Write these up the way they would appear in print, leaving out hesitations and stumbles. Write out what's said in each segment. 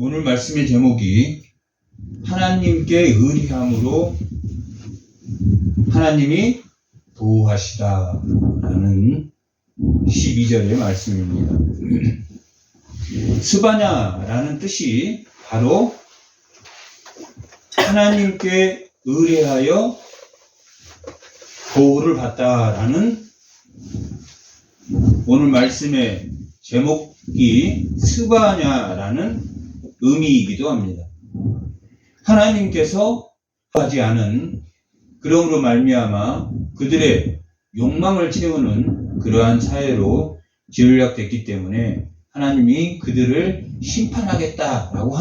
오늘 말씀의 제목이 하나님께 의리함으로 하나님이 보호하시다 라는 12절의 말씀입니다. 스바냐라는 뜻이 바로 하나님께 의뢰하여 보호를 받다라는 오늘 말씀의 제목이 스바냐라는 의미이기도 합니다. 하나님께서 하지 않은 그러므로 말미암아 그들의 욕망을 채우는 그러한 사회로 지으려됐기 때문에 하나님이 그들을 심판하겠다라고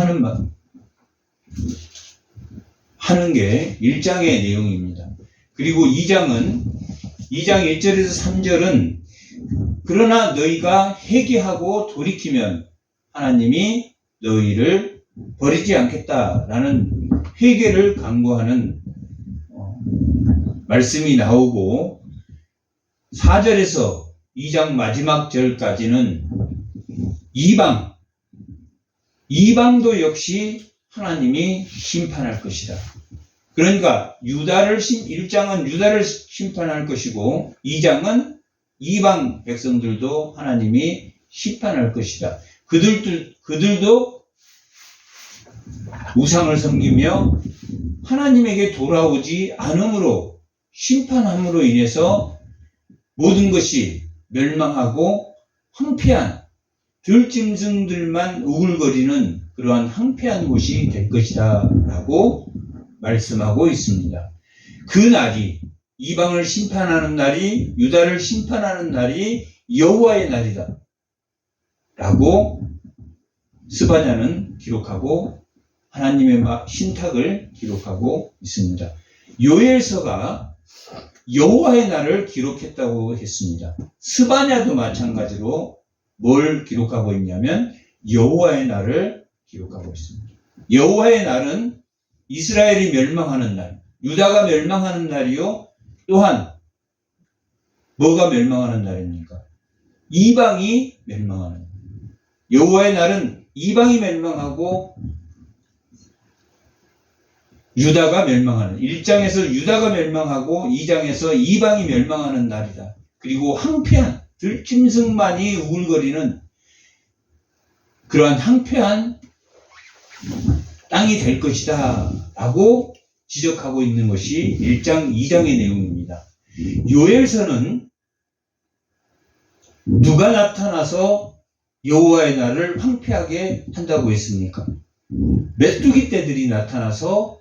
하는 게 1장의 내용입니다. 그리고 2장 1절에서 3절은 그러나 너희가 회개하고 돌이키면 하나님이 너희를 버리지 않겠다라는 회개를 강구하는 말씀이 나오고 4절에서 2장 마지막 절까지는 이방도 역시 하나님이 심판할 것이다. 그러니까 1장은 유다를 심판할 것이고 2장은 이방 백성들도 하나님이 심판할 것이다. 그들도 우상을 섬기며 하나님에게 돌아오지 않음으로 심판함으로 인해서 모든 것이 멸망하고 황폐한 들짐승들만 우글거리는 그러한 황폐한 곳이 될 것이다 라고 말씀하고 있습니다. 그 날이 이방을 심판하는 날이 유다를 심판하는 날이 여호와의 날이다 라고 스바냐는 기록하고 하나님의 신탁을 기록하고 있습니다. 요엘서가 여호와의 날을 기록했다고 했습니다. 스바냐도 마찬가지로 뭘 기록하고 있냐면 여호와의 날을 기록하고 있습니다. 여호와의 날은 이스라엘이 멸망하는 날, 유다가 멸망하는 날이요. 또한 뭐가 멸망하는 날입니까? 이방이 멸망하는 날. 여호와의 날은 이방이 멸망하고 유다가 멸망하는 1장에서 유다가 멸망하고 2장에서 이방이 멸망하는 날이다. 그리고 황폐한 들짐승만이 우글거리는 그러한 황폐한 땅이 될 것이다 라고 지적하고 있는 것이 1장, 2장의 내용입니다. 요엘서는 누가 나타나서 여호와의 날을 황폐하게 한다고 했습니까? 메뚜기 떼들이 나타나서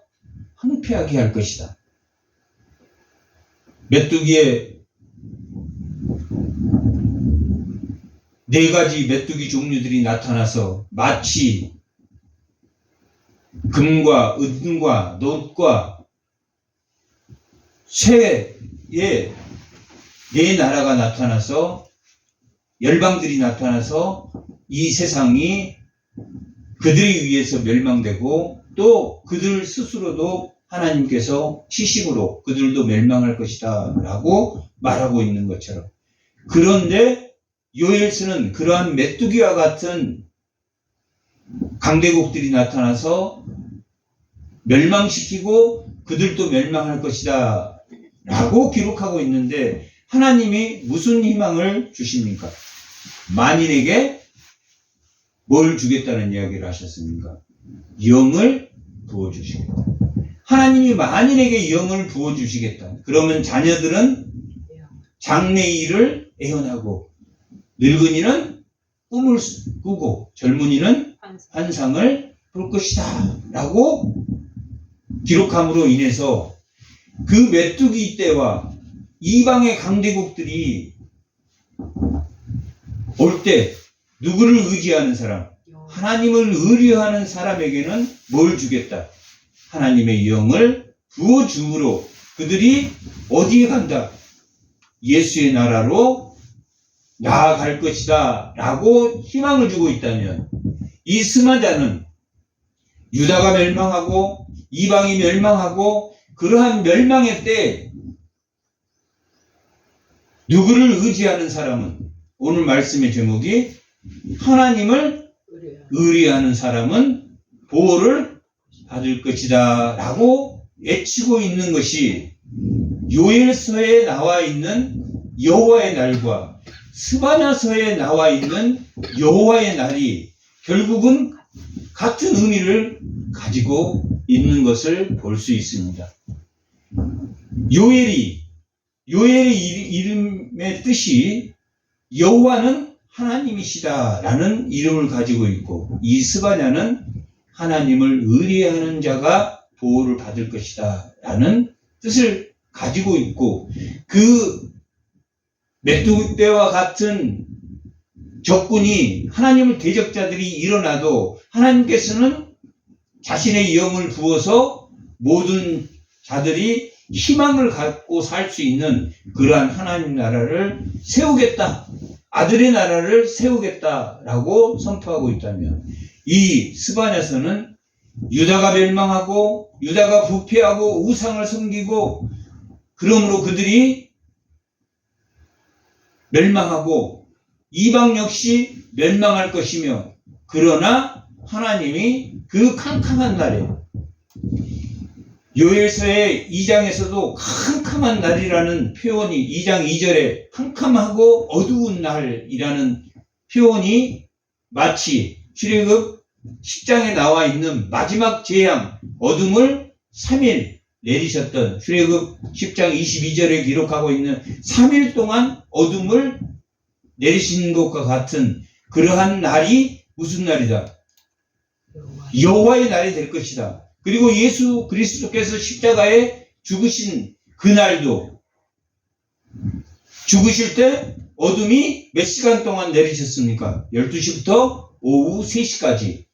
황폐하게 할 것이다. 메뚜기의 4가지 메뚜기 종류들이 나타나서 마치 금과 은과 놋과 쇠의 4나라가 나타나서 열방들이 나타나서 이 세상이 그들에 의해서 멸망되고 또 그들 스스로도 하나님께서 치심으로 그들도 멸망할 것이다 라고 말하고 있는 것처럼, 그런데 요엘서는 그러한 메뚜기와 같은 강대국들이 나타나서 멸망시키고 그들도 멸망할 것이다 라고 기록하고 있는데 하나님이 무슨 희망을 주십니까? 만인에게 뭘 주겠다는 이야기를 하셨습니까? 영을 부어주시겠다. 하나님이 만인에게 영을 부어주시겠다. 그러면 자녀들은 장래일을 애원하고 늙은이는 꿈을 꾸고 젊은이는 환상을 볼 것이다 라고 기록함으로 인해서 그 메뚜기 떼와 이방의 강대국들이 올 때 누구를 의지하는 사람, 하나님을 의뢰하는 사람에게는 뭘 주겠다? 하나님의 영을 부어주므로 그들이 어디에 간다? 예수의 나라로 나아갈 것이다 라고 희망을 주고 있다면, 이 스바냐는 유다가 멸망하고 이방이 멸망하고 그러한 멸망의 때 누구를 의지하는 사람은, 오늘 말씀의 제목이 하나님을 의뢰하는 사람은 보호를 받을 것이다 라고 외치고 있는 것이 요엘서에 나와 있는 여호와의 날과 스바냐서에 나와 있는 여호와의 날이 결국은 같은 의미를 가지고 있는 것을 볼 수 있습니다. 요엘의 이름의 뜻이 여호와는 하나님이시다라는 이름을 가지고 있고, 이 스바냐는 하나님을 의뢰하는 자가 보호를 받을 것이다라는 뜻을 가지고 있고, 그 메뚜기떼와 같은 적군이 하나님을 대적자들이 일어나도 하나님께서는 자신의 영을 부어서 모든 자들이 희망을 갖고 살 수 있는 그러한 하나님 나라를 세우겠다, 아들의 나라를 세우겠다라고 선포하고 있다면, 이 스바냐서는 유다가 멸망하고 유다가 부패하고 우상을 섬기고 그러므로 그들이 멸망하고 이방 역시 멸망할 것이며, 그러나 하나님이 그 캄캄한 날에, 요엘서의 2장에서도 캄캄한 날이라는 표현이 2장 2절에 캄캄하고 어두운 날이라는 표현이 마치 출애굽 10장에 나와 있는 마지막 재앙, 어둠을 3일 내리셨던, 출애굽 10장 22절에 기록하고 있는 3일 동안 어둠을 내리신 것과 같은 그러한 날이 무슨 날이다? 여호와의 날이 될 것이다. 그리고 예수 그리스도께서 십자가에 죽으신 그날도, 죽으실 때 어둠이 몇 시간 동안 내리셨습니까? 12시부터 오후 3시까지.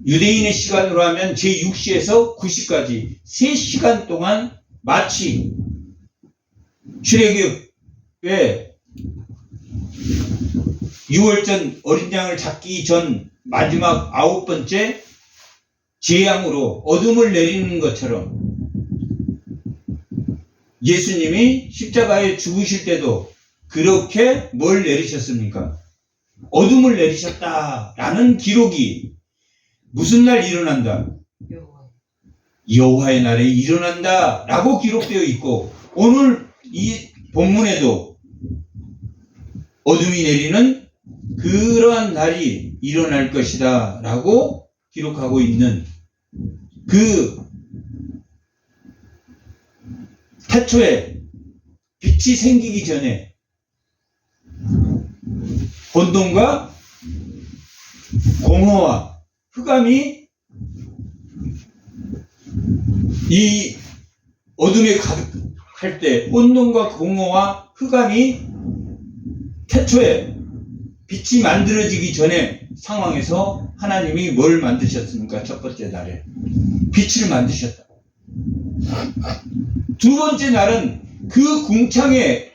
유대인의 시간으로 하면 제6시에서 9시까지 3시간 동안 마치 출애굽에 6월절 어린 양을 잡기 전 마지막 9번째 재앙으로 어둠을 내리는 것처럼, 예수님이 십자가에 죽으실 때도 그렇게 뭘 내리셨습니까? 어둠을 내리셨다라는 기록이 무슨 날 일어난다? 여호와의 날에 일어난다 라고 기록되어 있고, 오늘 이 본문에도 어둠이 내리는 그러한 날이 일어날 것이다 라고 기록하고 있는, 그 태초에 빛이 생기기 전에 혼돈과 공허와 흑암이 이 어둠에 가득할 때, 혼돈과 공허와 흑암이 태초에 빛이 만들어지기 전에 상황에서 하나님이 뭘 만드셨습니까? 첫 번째 날에 빛을 만드셨다. 두 번째 날은 그 궁창에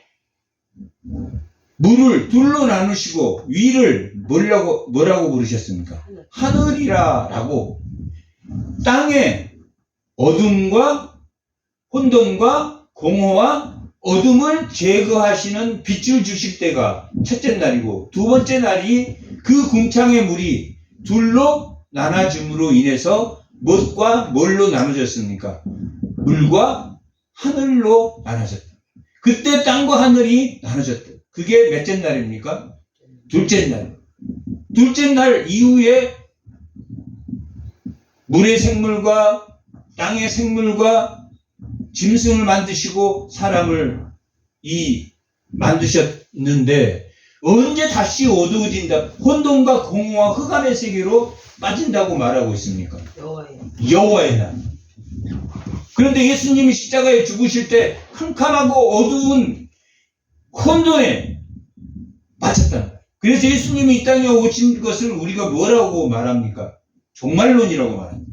물을 둘로 나누시고 위를 뭐라고 부르셨습니까? 하늘이라 라고. 땅에 어둠과 혼돈과 공허와 어둠을 제거하시는 빛을 주실 때가 첫째 날이고, 두 번째 날이 그 궁창의 물이 둘로 나눠짐으로 인해서 무엇과 뭘로 나눠졌습니까? 물과 하늘로 나눠졌다. 그때 땅과 하늘이 나눠졌다. 그게 몇째 날입니까? 둘째 날. 둘째 날 이후에 물의 생물과 땅의 생물과 짐승을 만드시고 사람을 만드셨는데, 언제 다시 어두워진다, 혼돈과 공허와 흑암의 세계로 빠진다고 말하고 있습니까? 여호와의 날. 그런데 예수님이 십자가에 죽으실 때 캄캄하고 어두운 혼돈에 빠졌다. 그래서 예수님이 이 땅에 오신 것을 우리가 뭐라고 말합니까? 종말론이라고 말합니다.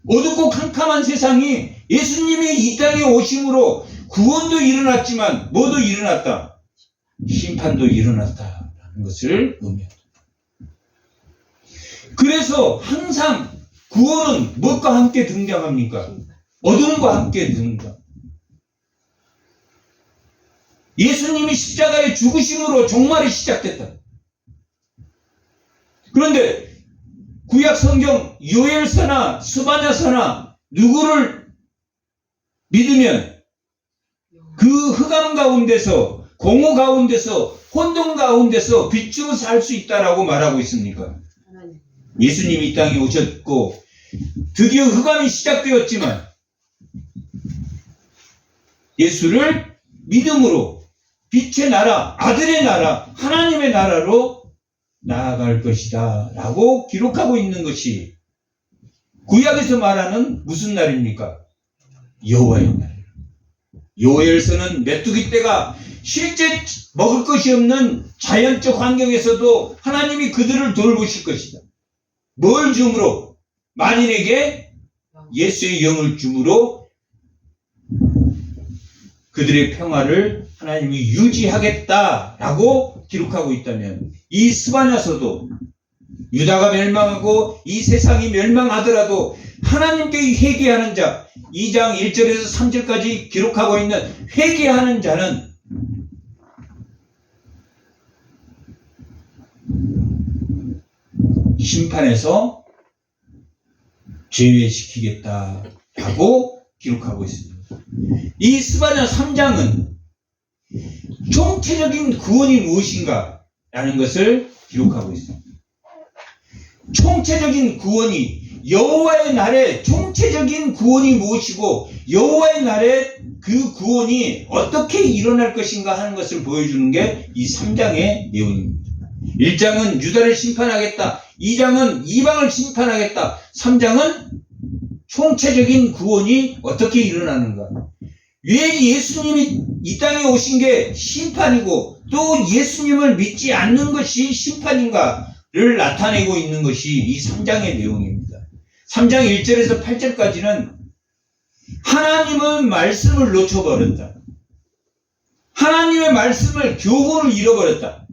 어둡고 캄캄한 세상이 예수님이 이 땅에 오심으로 구원도 일어났지만 뭐도 일어났다? 심판도 일어났다라는 것을 의미합니다. 그래서 항상 구원은 무엇과 함께 등장합니까? 어둠과 함께 등장. 예수님이 십자가에 죽으심으로 종말이 시작됐다. 그런데 구약 성경 요엘서나 스바냐서나 누구를 믿으면 그 흑암 가운데서, 공허 가운데서, 혼돈 가운데서 빛으로 살 수 있다라고 말하고 있습니까? 예수님이 이 땅에 오셨고 드디어 흑암이 시작되었지만 예수를 믿음으로 빛의 나라, 아들의 나라, 하나님의 나라로 나아갈 것이다 라고 기록하고 있는 것이 구약에서 말하는 무슨 날입니까? 여호와의 날. 요엘서는 메뚜기 떼가 실제 먹을 것이 없는 자연적 환경에서도 하나님이 그들을 돌보실 것이다. 뭘 줌으로? 만인에게 예수의 영을 줌으로 그들의 평화를 하나님이 유지하겠다라고 기록하고 있다면, 이 스바냐서도 유다가 멸망하고 이 세상이 멸망하더라도 하나님께 회개하는 자, 2장 1절에서 3절까지 기록하고 있는 회개하는 자는 심판에서 제외시키겠다라고 기록하고 있습니다. 이 스바냐 3장은 총체적인 구원이 무엇인가 라는 것을 기록하고 있습니다. 총체적인 구원이, 여호와의 날에 총체적인 구원이 무엇이고 여호와의 날에 그 구원이 어떻게 일어날 것인가 하는 것을 보여주는 게 이 3장의 내용입니다. 1장은 유다를 심판하겠다, 2장은 이방을 심판하겠다, 3장은 총체적인 구원이 어떻게 일어나는가. 왜 예수님이 이 땅에 오신 게 심판이고 또 예수님을 믿지 않는 것이 심판인가를 나타내고 있는 것이 이 3장의 내용입니다. 3장 1절에서 8절까지는 하나님의 말씀을 놓쳐버렸다. 하나님의 말씀을, 교훈을 잃어버렸다.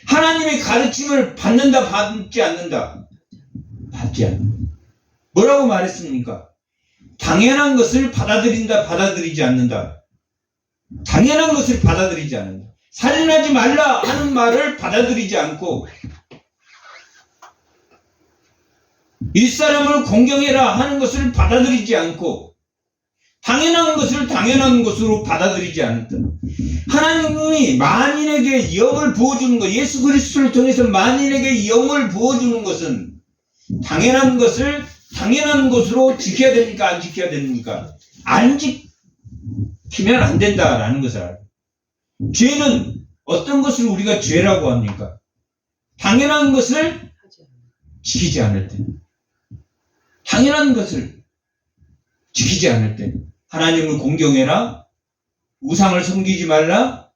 하나님의 가르침을 받는다, 받지 않는다? 받지 않는다. 뭐라고 말했습니까? 당연한 것을 받아들인다, 받아들이지 않는다. 당연한 것을 받아들이지 않는다. 살인하지 말라 하는 말을 받아들이지 않고, 윗사람을 공경해라 하는 것을 받아들이지 않고, 당연한 것을 당연한 것으로 받아들이지 않는다. 하나님이 만인에게 영을 부어주는 것, 예수 그리스도를 통해서 만인에게 영을 부어주는 것은 당연한 것을 당연한 것으로 지켜야 됩니까? 안 지켜야 됩니까? 안 지키면 안 된다라는 것을 알아요. 죄는 어떤 것을 우리가 죄라고 합니까? 당연한 것을 지키지 않을 때, 당연한 것을 지키지 않을 때, 하나님을 공경해라, 우상을 섬기지 말라,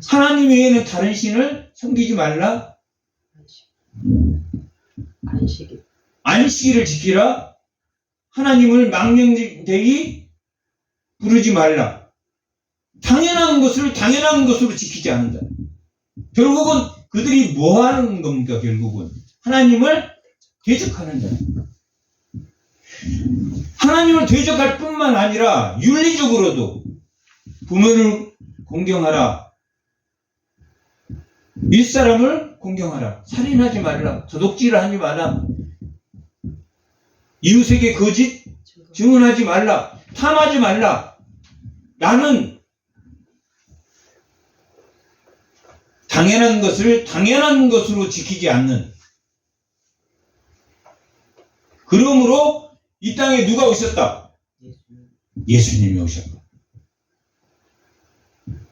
하나님 외에는 다른 신을 섬기지 말라, 안식일을 지키라, 하나님을 망령되이 부르지 말라. 당연한 것을 당연한 것으로 지키지 않는다. 결국은 그들이 뭐 하는 겁니까? 결국은 하나님을 대적하는 자. 하나님을 대적할 뿐만 아니라 윤리적으로도 부모를 공경하라, 윗사람을 공경하라, 살인하지 말라, 도둑질을 하지 마라, 이웃에게 거짓 증언하지 말라, 탐하지 말라. 나는 당연한 것을 당연한 것으로 지키지 않는, 그러므로 이 땅에 누가 오셨다? 예수님이 오셨다.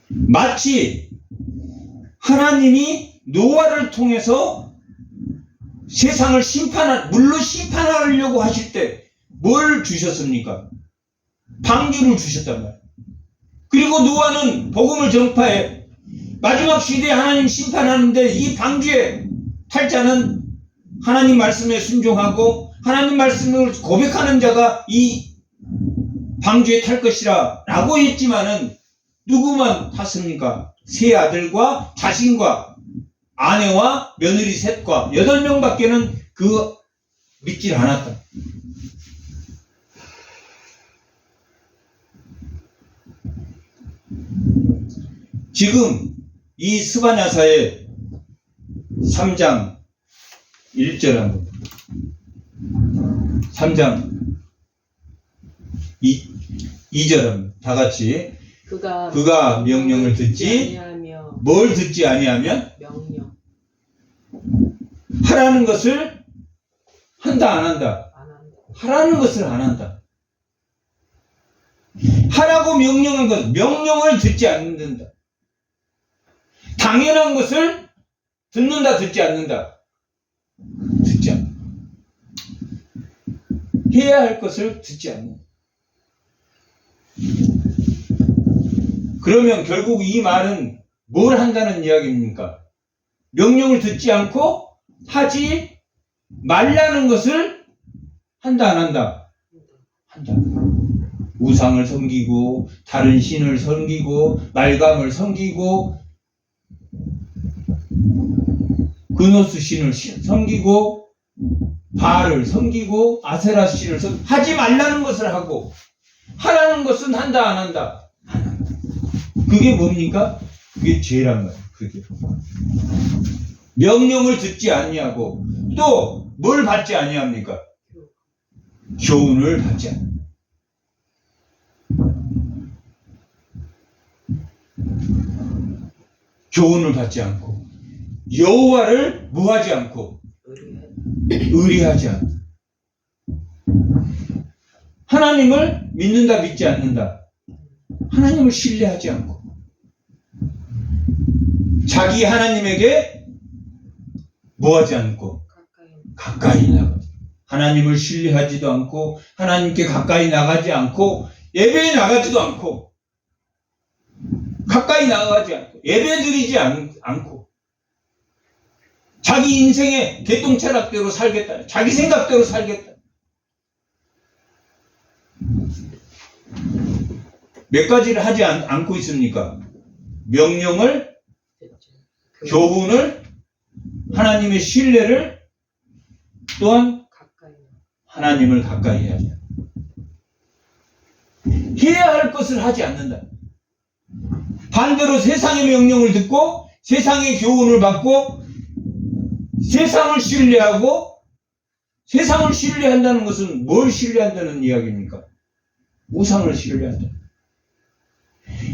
마치 하나님이 노아를 통해서 세상을 물로 심판하려고 하실 때 뭘 주셨습니까? 방주를 주셨단 말이에요. 그리고 노아는 복음을 전파해 마지막 시대에 하나님 심판하는데 이 방주에 탈 자는 하나님 말씀에 순종하고 하나님 말씀을 고백하는 자가 이 방주에 탈 것이라 라고 했지만은 누구만 탔습니까? 세 아들과 자신과 아내와 며느리 셋과 8명밖에는 그 믿질 않았다. 지금 이 스바냐서의 3장 1절 한번 3장 2절 한번 다 같이 그가 명령을 듣지 아니하며 뭘 듣지 아니하면 명령 하라는 것을 한다 안 한다? 안 한다. 하라는 것을 안 한다. 하라고 명령한 것, 명령을 듣지 않는다. 당연한 것을 듣는다, 듣지 않는다. 듣지 않는다. 해야 할 것을 듣지 않는다. 그러면 결국 이 말은 뭘 한다는 이야기입니까? 명령을 듣지 않고 하지 말라는 것을 한다, 안 한다? 한다. 우상을 섬기고 다른 신을 섬기고 말감을 섬기고 그노스 신을 섬기고 바알을 섬기고 아세라 신을 하지 말라는 것을 하고 하라는 것은 한다 안 한다? 안 한다. 그게 뭡니까? 그게 죄란 말이에요. 그게 명령을 듣지 아니하고 또 뭘 받지 아니합니까? 교훈을 받지 않는다. 교훈을 받지 않고 여호와를 뭐하지 않고 의리하지 않는다. 하나님을 믿는다 믿지 않는다. 하나님을 신뢰하지 않고 자기 하나님에게 뭐하지 않고 가까이 나가. 하나님을 신뢰하지도 않고 하나님께 가까이 나가지 않고 예배에 나가지도 않고 가까이 나가지 않고 예배드리지 않고 자기 인생의 개똥차락대로 살겠다. 자기 생각대로 살겠다. 몇 가지를 하지 않고 있습니까? 명령을, 교훈을, 하나님의 신뢰를, 또한 하나님을 가까이 하자. 해야 할 것을 하지 않는다. 반대로 세상의 명령을 듣고 세상의 교훈을 받고 세상을 신뢰하고 세상을 신뢰한다는 것은 뭘 신뢰한다는 이야기입니까? 우상을 신뢰한다.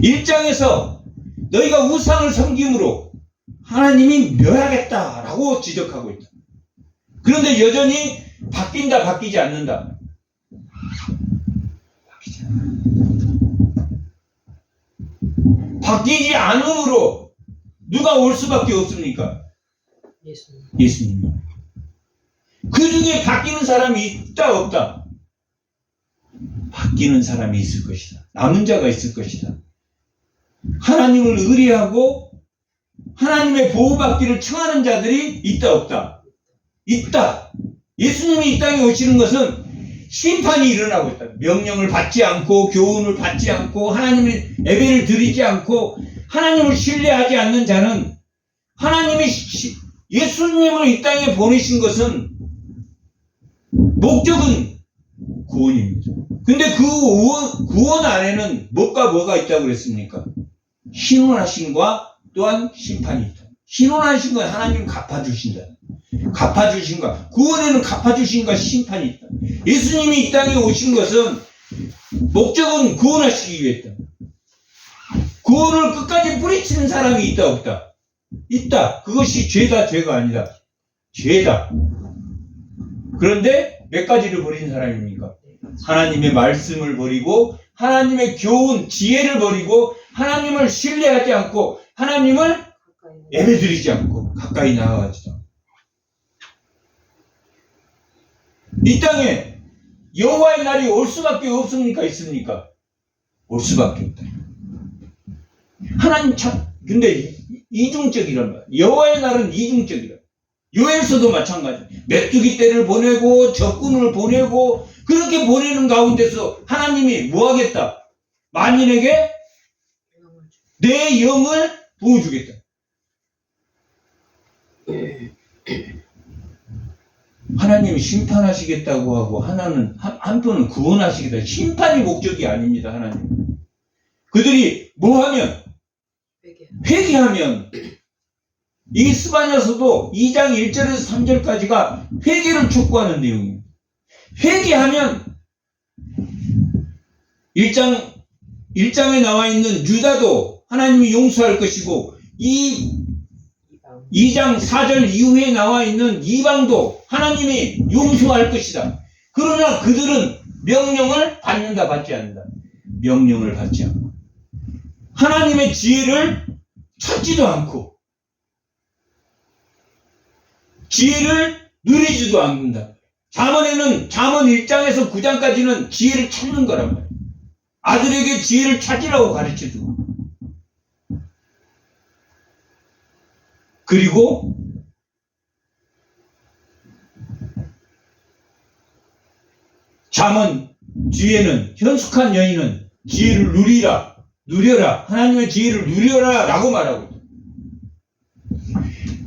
1장에서 너희가 우상을 섬김으로 하나님이 멸하겠다라고 지적하고 있다. 그런데 여전히 바뀐다 바뀌지 않는다. 바뀌지 않는다. 바뀌지 않음으로 누가 올 수밖에 없습니까? 예수님. 그 중에 바뀌는 사람이 있다 없다? 바뀌는 사람이 있을 것이다. 남은 자가 있을 것이다. 하나님을 의리하고 하나님의 보호받기를 청하는 자들이 있다 없다? 있다. 예수님이 이 땅에 오시는 것은 심판이 일어나고 있다. 명령을 받지 않고 교훈을 받지 않고 하나님의 예배를 드리지 않고 하나님을 신뢰하지 않는 자는 하나님이 예수님을 이 땅에 보내신 것은 목적은 구원입니다. 근데 그 구원 안에는 뭐가 있다고 그랬습니까? 신원하심과 또한 심판이 있다. 신원하신 건 하나님 갚아주신다. 갚아주신가. 구원에는 갚아주신가 심판이 있다. 예수님이 이 땅에 오신 것은 목적은 구원하시기 위해다. 구원을 끝까지 뿌리치는 사람이 있다 없다? 있다. 그것이 죄다 죄가 아니다. 죄다. 그런데 몇 가지를 버린 사람입니까? 하나님의 말씀을 버리고 하나님의 교훈, 지혜를 버리고 하나님을 신뢰하지 않고 하나님을 예배드리지 않고 가까이 나아가지도 않고 이 땅에 여호와의 날이 올 수밖에 없습니까? 있습니까? 올 수밖에 없다. 하나님 참 근데 이중적이란 말. 여호와의 날은 이중적이라. 요엘서도 마찬가지. 메뚜기 떼를 보내고 적군을 보내고 그렇게 보내는 가운데서 하나님이 뭐 하겠다? 만인에게 내 영을 부어주겠다. 하나님이 심판하시겠다고 하고 한편은 구원하시겠다. 심판이 목적이 아닙니다. 하나님. 그들이 뭐 하면? 회개하면 이 스바냐서도 2장 1절에서 3절까지가 회개를 촉구하는 내용입니다. 회개하면 1장에 나와 있는 유다도 하나님이 용서할 것이고, 이 2장 4절 이후에 나와 있는 이방도 하나님이 용서할 것이다. 그러나 그들은 명령을 받는다, 받지 않는다? 명령을 받지 않고 하나님의 지혜를 찾지도 않고 지혜를 누리지도 않는다. 잠언 1장에서 9장까지는 지혜를 찾는 거란 말이에요. 아들에게 지혜를 찾으라고 가르쳐주고, 그리고 잠언 뒤에는 현숙한 여인은 지혜를 누려라, 하나님의 지혜를 누려라 라고 말하고 있다.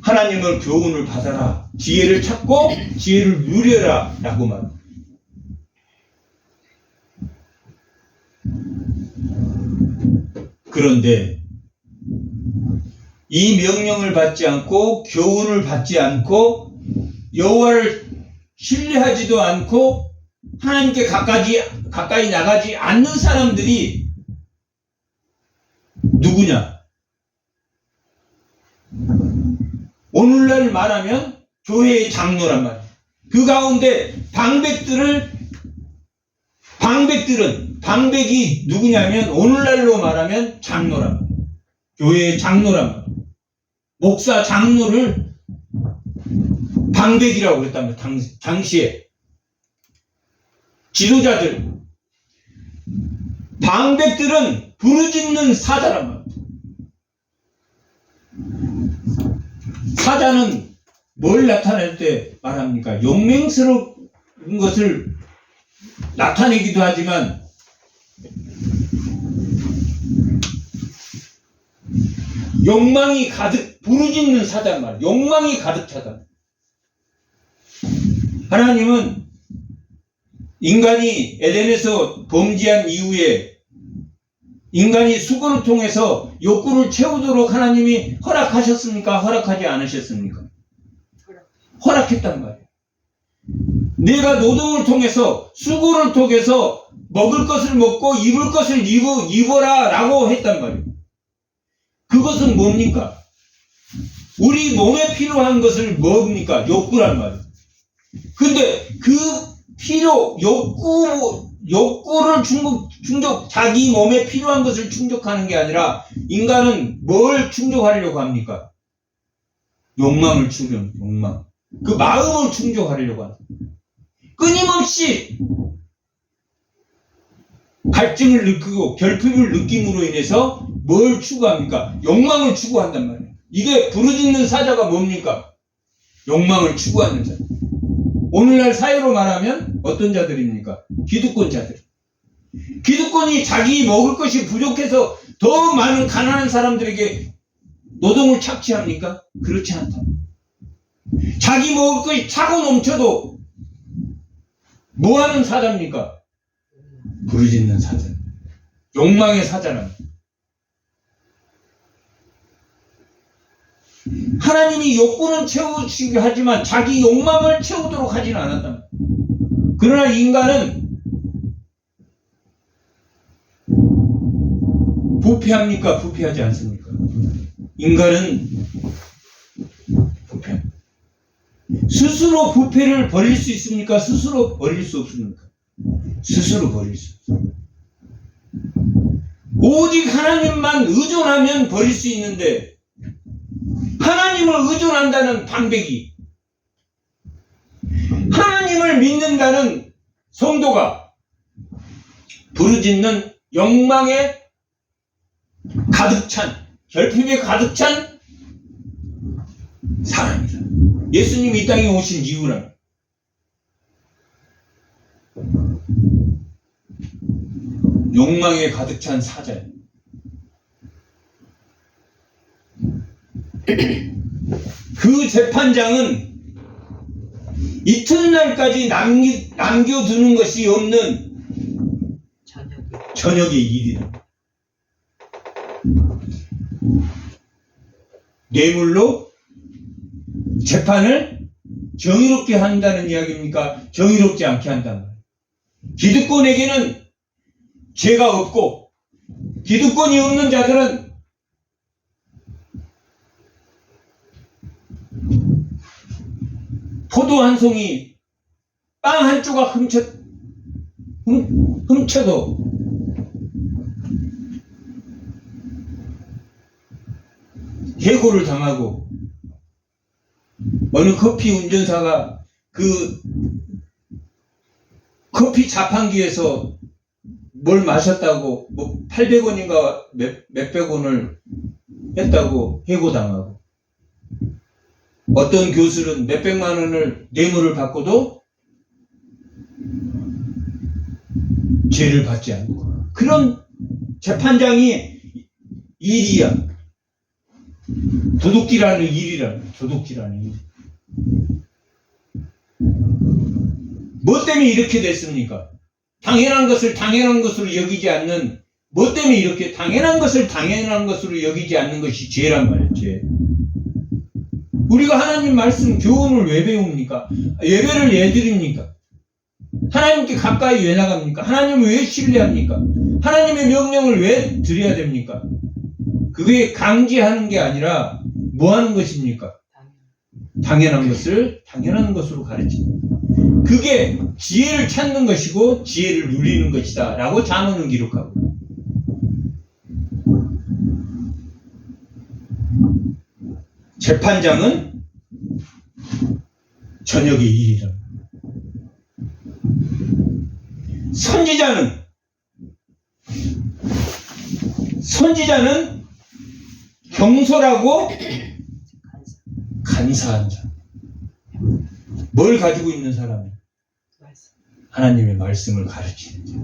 하나님을 교훈을 받아라, 지혜를 찾고 지혜를 누려라 라고 말합니다. 그런데 이 명령을 받지 않고 교훈을 받지 않고 여호와를 신뢰하지도 않고 하나님께 가까이 나가지 않는 사람들이 누구냐? 오늘날 말하면 교회의 장로란 말이에요. 그 가운데 방백이 누구냐면 오늘날로 말하면 장로란 말이에요. 교회의 장로란 말이에요. 목사 장로를 방백이라고 그랬다면 당시에 지도자들, 방백들은 부르짖는 사자란 말이에요. 사자는 뭘 나타낼 때 말합니까? 용맹스러운 것을 나타내기도 하지만 욕망이 가득, 부르짖는 사자란 말이에요. 욕망이 가득 차다. 하나님은 인간이 에덴에서 범죄한 이후에 인간이 수고를 통해서 욕구를 채우도록 하나님이 허락하셨습니까? 허락하지 않으셨습니까? 허락했단 말이에요. 내가 노동을 통해서, 수고를 통해서 먹을 것을 먹고 입을 것을 입어라 라고 했단 말이에요. 그것은 뭡니까? 우리 몸에 필요한 것을 뭡니까? 욕구란 말이에요. 근데 그 욕구를 자기 몸에 필요한 것을 충족하는 게 아니라 인간은 뭘 충족하려고 합니까? 욕망을 욕망. 그 마음을 충족하려고 합니다. 끊임없이 갈증을 느끼고 결핍을 느낌으로 인해서 뭘 추구합니까? 욕망을 추구한단 말이에요. 이게 부르짖는 사자가 뭡니까? 욕망을 추구하는 자. 오늘날 사회로 말하면 어떤 자들입니까? 기득권자들. 기득권이 자기 먹을 것이 부족해서 더 많은 가난한 사람들에게 노동을 착취합니까? 그렇지 않다. 자기 먹을 것이 차고 넘쳐도 뭐 하는 사자입니까? 부르짖는 사자. 욕망의 사자랍니다. 하나님이 욕구는 채우시게 하지만 자기 욕망을 채우도록 하지는 않았다. 그러나 인간은 부패합니까? 부패하지 않습니까? 인간은 부패합니다. 스스로 부패를 버릴 수 있습니까? 스스로 버릴 수 없습니까? 스스로 버릴 수 없습니다. 오직 하나님만 의존하면 버릴 수 있는데 하나님을 의존한다는 방백이, 하나님을 믿는다는 성도가 부르짖는 욕망에 가득 찬, 결핍에 가득 찬 사람이다. 예수님이 이 땅에 오신 이유는 욕망에 가득 찬 사자예요. 그 재판장은 이튿날까지 남겨두는 것이 없는 저녁의 일이다. 뇌물로 재판을 정의롭게 한다는 이야기입니까? 정의롭지 않게 한다는 거예요. 기득권에게는 죄가 없고 기득권이 없는 자들은 포도 한 송이, 빵 한 조각 훔쳐도 해고를 당하고, 어느 커피 운전사가 그 커피 자판기에서 뭘 마셨다고 뭐 800원인가 몇백 원을 했다고 해고당하고, 어떤 교수는 몇백만 원을 뇌물을 받고도 죄를 받지 않고, 그런 재판장이 일이야. 도둑질하는 일이라는, 도둑질하는 일. 뭐 때문에 이렇게 됐습니까? 당연한 것을 당연한 것으로 여기지 않는, 뭐 때문에 이렇게 당연한 것을 당연한 것으로 여기지 않는 것이 죄란 말이에요, 죄. 우리가 하나님 말씀 교훈을 왜 배웁니까? 예배를 왜 드립니까? 하나님께 가까이 왜 나갑니까? 하나님을 왜 신뢰합니까? 하나님의 명령을 왜 드려야 됩니까? 그게 강제하는 게 아니라 뭐 하는 것입니까? 당연한 것을 당연한 것으로 가르치는, 그게 지혜를 찾는 것이고 지혜를 누리는 것이다 라고 잠언은 기록하고, 재판장은 저녁의 일이다. 선지자는 경솔하고 간사한 자. 뭘 가지고 있는 사람이에요? 하나님의 말씀을 가르치는 자.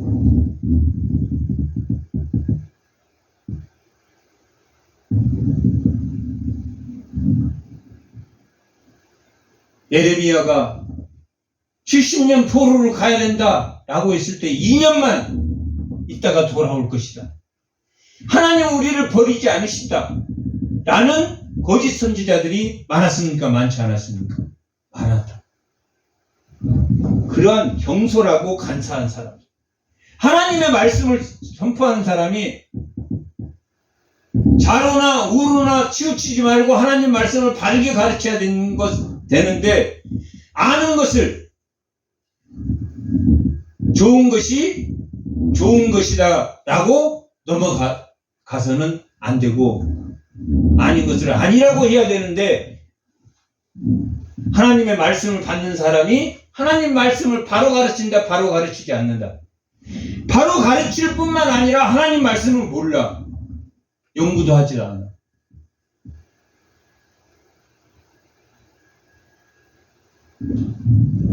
예레미야가 70년 포로를 가야 된다 라고 했을 때 2년만 있다가 돌아올 것이다. 하나님 우리를 버리지 않으신다 라는 거짓 선지자들이 많았습니까? 많지 않았습니까? 많았다. 그러한 경솔하고 간사한 사람, 하나님의 말씀을 선포하는 사람이 자로나 우로나 치우치지 말고 하나님 말씀을 바르게 가르쳐야 되는데, 아는 것을 좋은 것이 좋은 것이다 라고 넘어가서는 안 되고, 아닌 것을 아니라고 해야 되는데, 하나님의 말씀을 받는 사람이 하나님 말씀을 바로 가르친다, 바로 가르치지 않는다. 바로 가르칠 뿐만 아니라 하나님 말씀을 몰라. 연구도 하지 않아.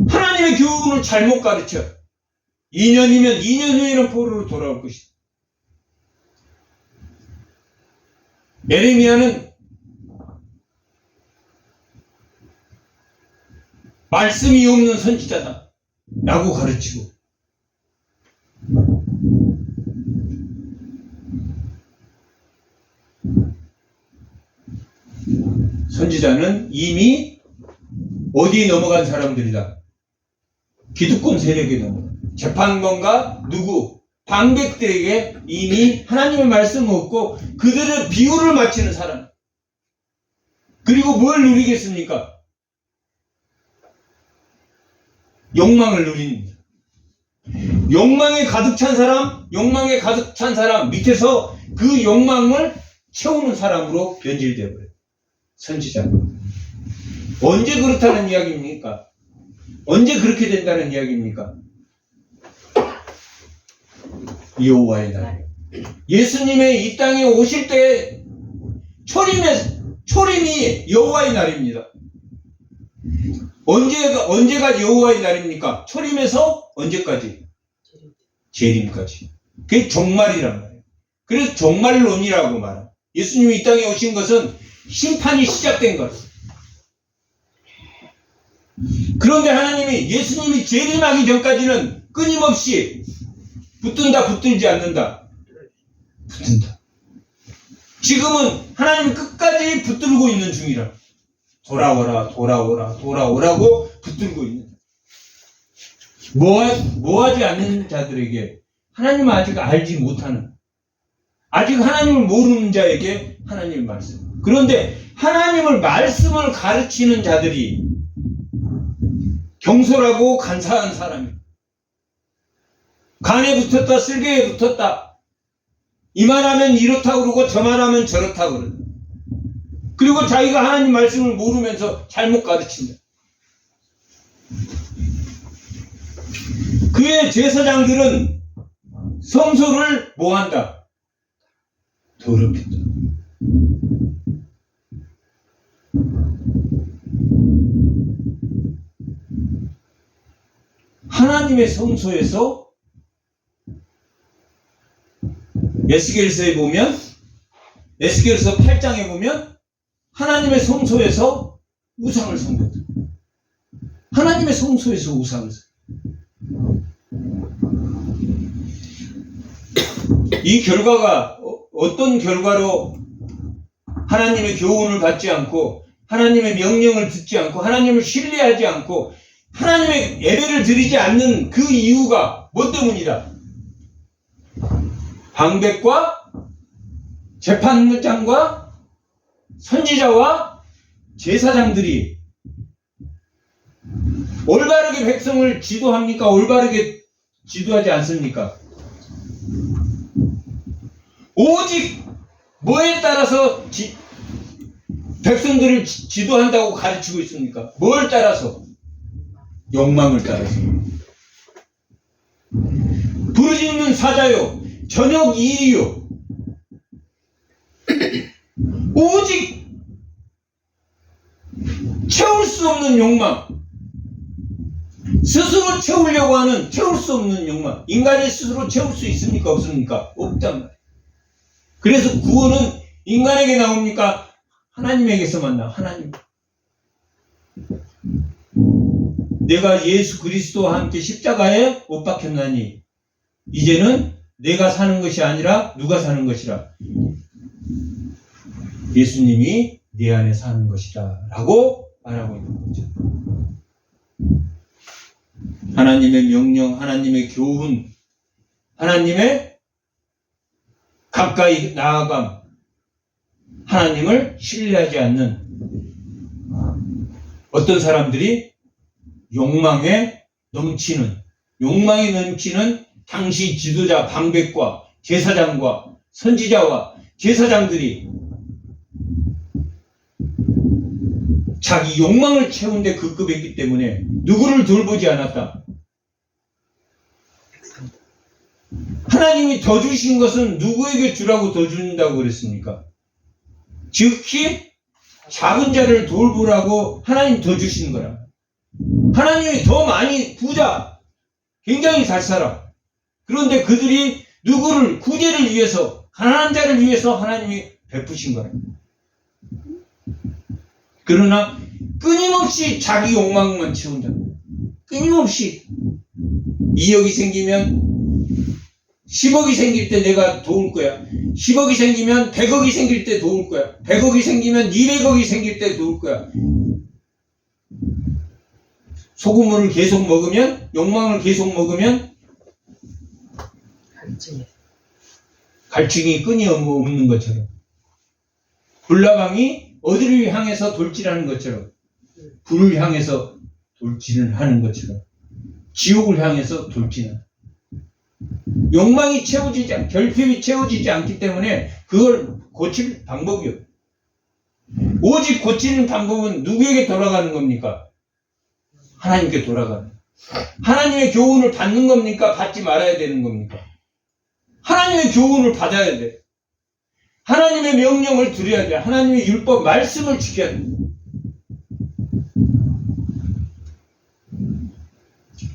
하나님의 교훈을 잘못 가르쳐. 2년이면 2년 후에는 포로로 돌아올 것이다. 예레미야는 말씀이 없는 선지자다 라고 가르치고, 선지자는 이미 어디에 넘어간 사람들이다. 기득권 세력에 넘어간, 재판관과 누구, 방백들에게 이미 하나님의 말씀을 얻고 그들의 비유를 맞추는 사람. 그리고 뭘 누리겠습니까? 욕망을 누립니다. 욕망에 가득 찬 사람 밑에서 그 욕망을 채우는 사람으로 변질되어 버려요. 선지자는. 언제 그렇다는 이야기입니까? 언제 그렇게 된다는 이야기입니까? 여호와의 날. 예수님의 이 땅에 오실 때 초림이 여호와의 날입니다. 언제가 여호와의 날입니까? 초림에서 언제까지? 재림까지. 그게 종말이란 말이에요. 그래서 종말론이라고 말해요. 예수님이 이 땅에 오신 것은 심판이 시작된 것. 그런데 하나님이 예수님이 재림하기 전까지는 끊임없이 붙든다, 붙들지 않는다. 붙든다. 지금은 하나님이 끝까지 붙들고 있는 중이라. 돌아오라고 붙들고 있는 뭐하지 않는 자들에게 하나님을 아직 알지 못하는 아직 하나님을 모르는 자에게 하나님의 말씀. 그런데 하나님을 말씀을 가르치는 자들이 경솔하고 간사한 사람이에요. 간에 붙었다 쓸개에 붙었다. 이 말하면 이렇다 그러고 저 말하면 저렇다 그러고 그리고 자기가 하나님 말씀을 모르면서 잘못 가르친다. 그의 제사장들은 성소를 뭐한다? 더럽힌다. 하나님의 성소에서 에스겔서에 보면 에스겔서 8장에 보면 하나님의 성소에서 우상을 섬겼다. 하나님의 성소에서 우상을 섬겼다. 이 결과가 어떤 결과로 하나님의 교훈을 받지 않고 하나님의 명령을 듣지 않고 하나님을 신뢰하지 않고 하나님의 예배를 드리지 않는 그 이유가 뭐 때문이다? 방백과 재판장과 선지자와 제사장들이 올바르게 백성을 지도합니까? 올바르게 지도하지 않습니까? 오직 뭐에 따라서 백성들을 지도한다고 가르치고 있습니까? 뭘 따라서? 욕망을 따라서. 부르짖는 사자요 저녁 일이요 오직 채울 수 없는 욕망, 스스로 채우려고 하는 채울 수 없는 욕망. 인간이 스스로 채울 수 있습니까? 없습니까? 없단 말이에요. 그래서 구원은 인간에게 나옵니까? 하나님에게서만 나와. 하나님. 내가 예수 그리스도와 함께 십자가에 못 박혔나니 이제는 내가 사는 것이 아니라 누가 사는 것이라? 예수님이 내 안에 사는 것이다 라고 말하고 있는 거죠. 하나님의 명령, 하나님의 교훈, 하나님의 가까이 나아감, 하나님을 신뢰하지 않는 어떤 사람들이 욕망이 넘치는 당시 지도자 방백과 제사장과 선지자와 제사장들이 자기 욕망을 채우는데 급급했기 때문에 누구를 돌보지 않았다. 하나님이 더 주신 것은 누구에게 주라고 더 준다고 그랬습니까? 즉히 작은 자를 돌보라고 하나님 더 주신 거라. 하나님이 더 많이 부자, 굉장히 잘 살아. 그런데 그들이 누구를 구제를 위해서, 가난한 자를 위해서 하나님이 베푸신 거라. 그러나 끊임없이 자기 욕망만 채운다. 끊임없이 2억이 생기면 10억이 생길 때 내가 도울 거야. 10억이 생기면 100억이 생길 때 도울 거야. 100억이 생기면 200억이 생길 때 도울 거야. 소금물을 계속 먹으면, 욕망을 계속 먹으면 갈증이 끊임없는 것처럼, 불나방이 어디를 향해서 돌진하는 것처럼, 불을 향해서 돌진을 하는 것처럼, 지옥을 향해서 돌진하는. 욕망이 결핍이 채워지지 않기 때문에 그걸 고칠 방법이 없어요. 오직 고치는 방법은 누구에게 돌아가는 겁니까? 하나님께 돌아가는. 하나님의 교훈을 받는 겁니까? 받지 말아야 되는 겁니까? 하나님의 교훈을 받아야 돼. 하나님의 명령을 들어야 돼. 하나님의 율법 말씀을 지켜야 돼.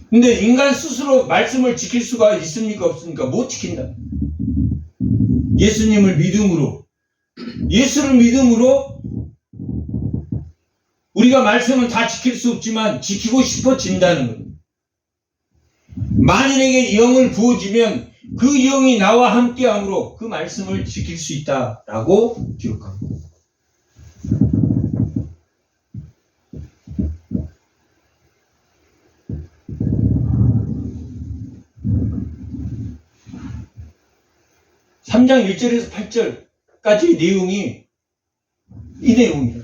근데 인간 스스로 말씀을 지킬 수가 있습니까? 없습니까? 못 지킨다. 예수님을 믿음으로, 예수를 믿음으로 우리가 말씀은 다 지킬 수 없지만 지키고 싶어진다는 거예요. 만인에게 영을 부어주면 그 영이 나와 함께함으로 그 말씀을 지킬 수 있다라고 기록합니다. 3장 1절에서 8절까지 내용이 이 내용이에요.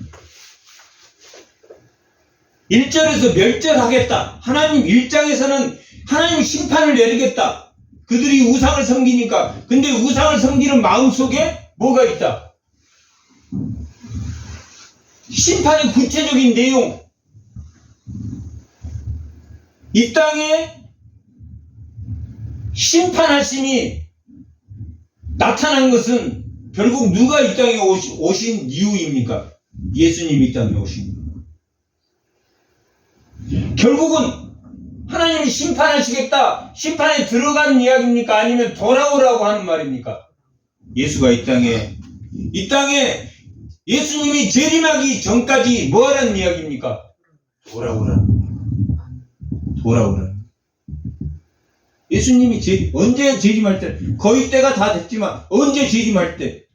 1절에서 멸절하겠다. 하나님 1장에서는 하나님 심판을 내리겠다. 그들이 우상을 섬기니까. 근데 우상을 섬기는 마음속에 뭐가 있다? 심판의 구체적인 내용. 이 땅에 심판하심이 나타난 것은 결국 누가 이 땅에 오신 이유입니까? 예수님이 이 땅에 오신 이유. 결국은 하나님이 심판하시겠다. 심판에 들어가는 이야기입니까? 아니면 돌아오라고 하는 말입니까? 예수가 이 땅에 예수님이 재림하기 전까지 뭐 하라는 이야기입니까? 돌아오라. 예수님이 언제 재림할 때, 거의 때가 다 됐지만 언제 재림할 때,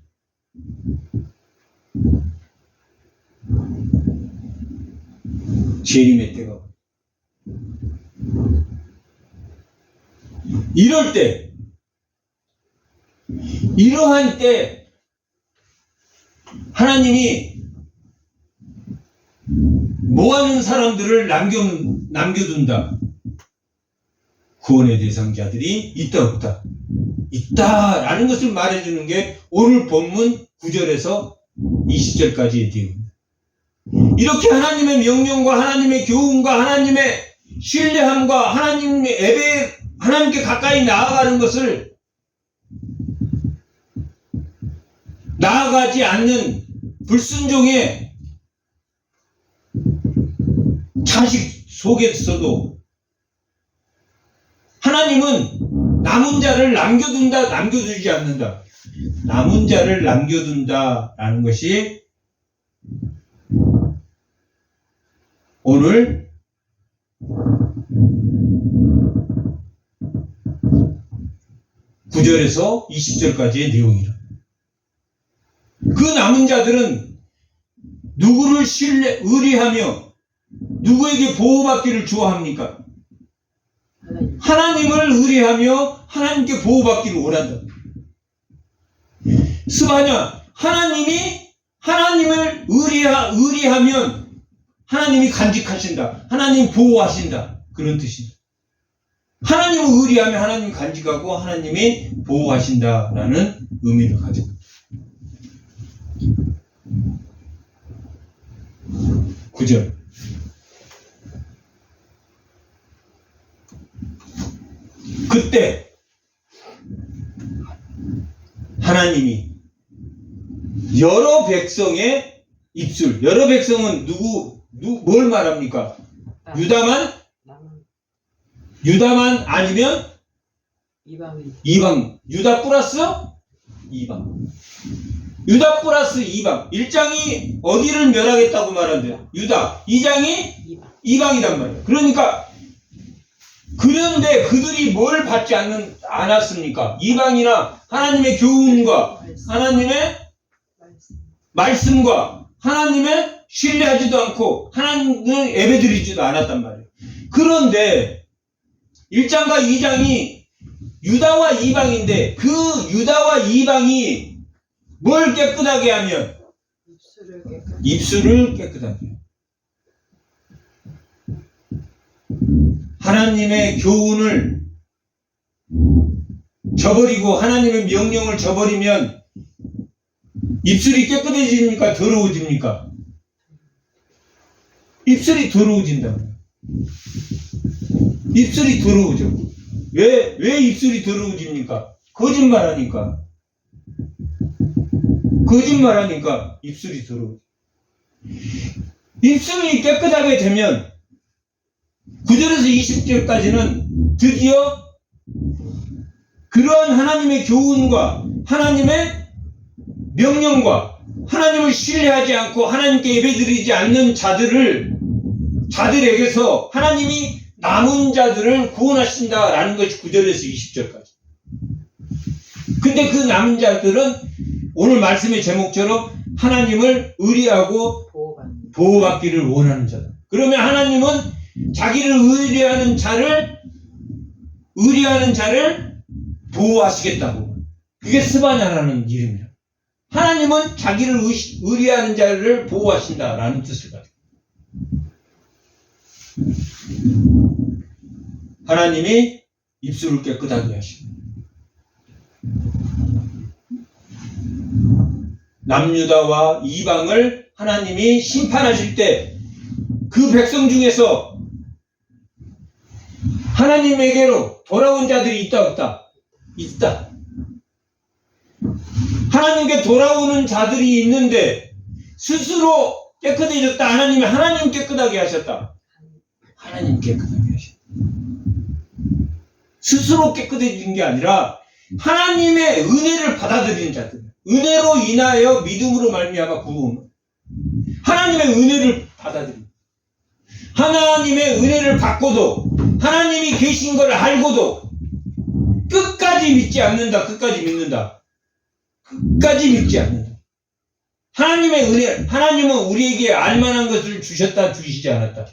재림의 때가, 이럴 때, 이러한 때 하나님이 뭐하는 사람들을 남겨둔다. 구원의 대상자들이 있다 없다. 있다라는 것을 말해주는 게 오늘 본문 9절에서 20절까지의 내용입니다. 이렇게 하나님의 명령과 하나님의 교훈과 하나님의 신뢰함과 하나님께 가까이 나아가는 것을 나아가지 않는 불순종의 자식 속에서도 하나님은 남은 자를 남겨두지 않는다. 남은 자를 남겨둔다라는 것이 오늘 (9절에서 20절까지의) 내용이라. 그 남은 자들은 누구를 의뢰하며 누구에게 보호받기를 좋아합니까? 하나님을 의뢰하며 하나님께 보호받기를 원한다. 스바냐, 하나님을 의뢰하면 하나님이 간직하신다. 하나님 보호하신다. 그런 뜻입니다. 하나님을 의뢰하면 하나님이 간직하고 하나님이 보호하신다라는 의미를 가지고 있습니다. 9절. 그때 하나님이 여러 백성의 입술, 여러 백성은 뭘 말합니까? 유다만 아니면 이방. 유다 플러스 이방. 유다 플러스 이방. 1장이 어디를 멸하겠다고 말한대요? 유다. 2장이 이방이란 말이에요. 그런데 그들이 뭘 받지 않았습니까? 이방이나 하나님의 교훈과 하나님의 말씀과 하나님의 신뢰하지도 않고 하나님을 예배드리지도 않았단 말이에요. 그런데 1장과 2장이 유다와 이방인데 그 유다와 이방이 뭘 깨끗하게 하면? 입술을 깨끗하게 해요. 하나님의 교훈을 저버리고 하나님의 명령을 저버리면 입술이 깨끗해집니까? 더러워집니까? 입술이 더러워진다고요. 입술이 더러워져. 왜 입술이 더러워집니까? 거짓말하니까 입술이 더러워져. 입술이 깨끗하게 되면 9절에서 20절까지는 드디어 그러한 하나님의 교훈과 하나님의 명령과 하나님을 신뢰하지 않고 하나님께 예배드리지 않는 자들에게서 하나님이 남은 자들을 구원하신다라는 것이 9절에서 20절까지. 근데 그 남은 자들은 오늘 말씀의 제목처럼 하나님을 의뢰하고 보호받기를 원하는 자다. 그러면 하나님은 자기를 의뢰하는 자를 보호하시겠다고. 그게 스바냐라는 이름이야. 하나님은 자기를 의리하는 자를 보호하신다라는 뜻을 가지고. 하나님이 입술을 깨끗하게 하십니다. 남유다와 이방을 하나님이 심판하실 때 그 백성 중에서 하나님에게로 돌아온 자들이 있다 없다? 있다. 하나님께 돌아오는 자들이 있는데 스스로 깨끗해졌다. 하나님 깨끗하게 하셨다. 하나님 깨끗하게 하셨다. 스스로 깨끗해진 게 아니라 하나님의 은혜를 받아들이는 자들. 은혜로 인하여 믿음으로 말미암아 구원. 하나님의 은혜를 받아들이는. 하나님의 은혜를 받고도 하나님이 계신 걸 알고도 끝까지 믿지 않는다. 끝까지 믿는다. 끝까지 믿지 않는다. 하나님의 은혜, 하나님은 우리에게 알만한 것을 주셨다, 주시지 않았다.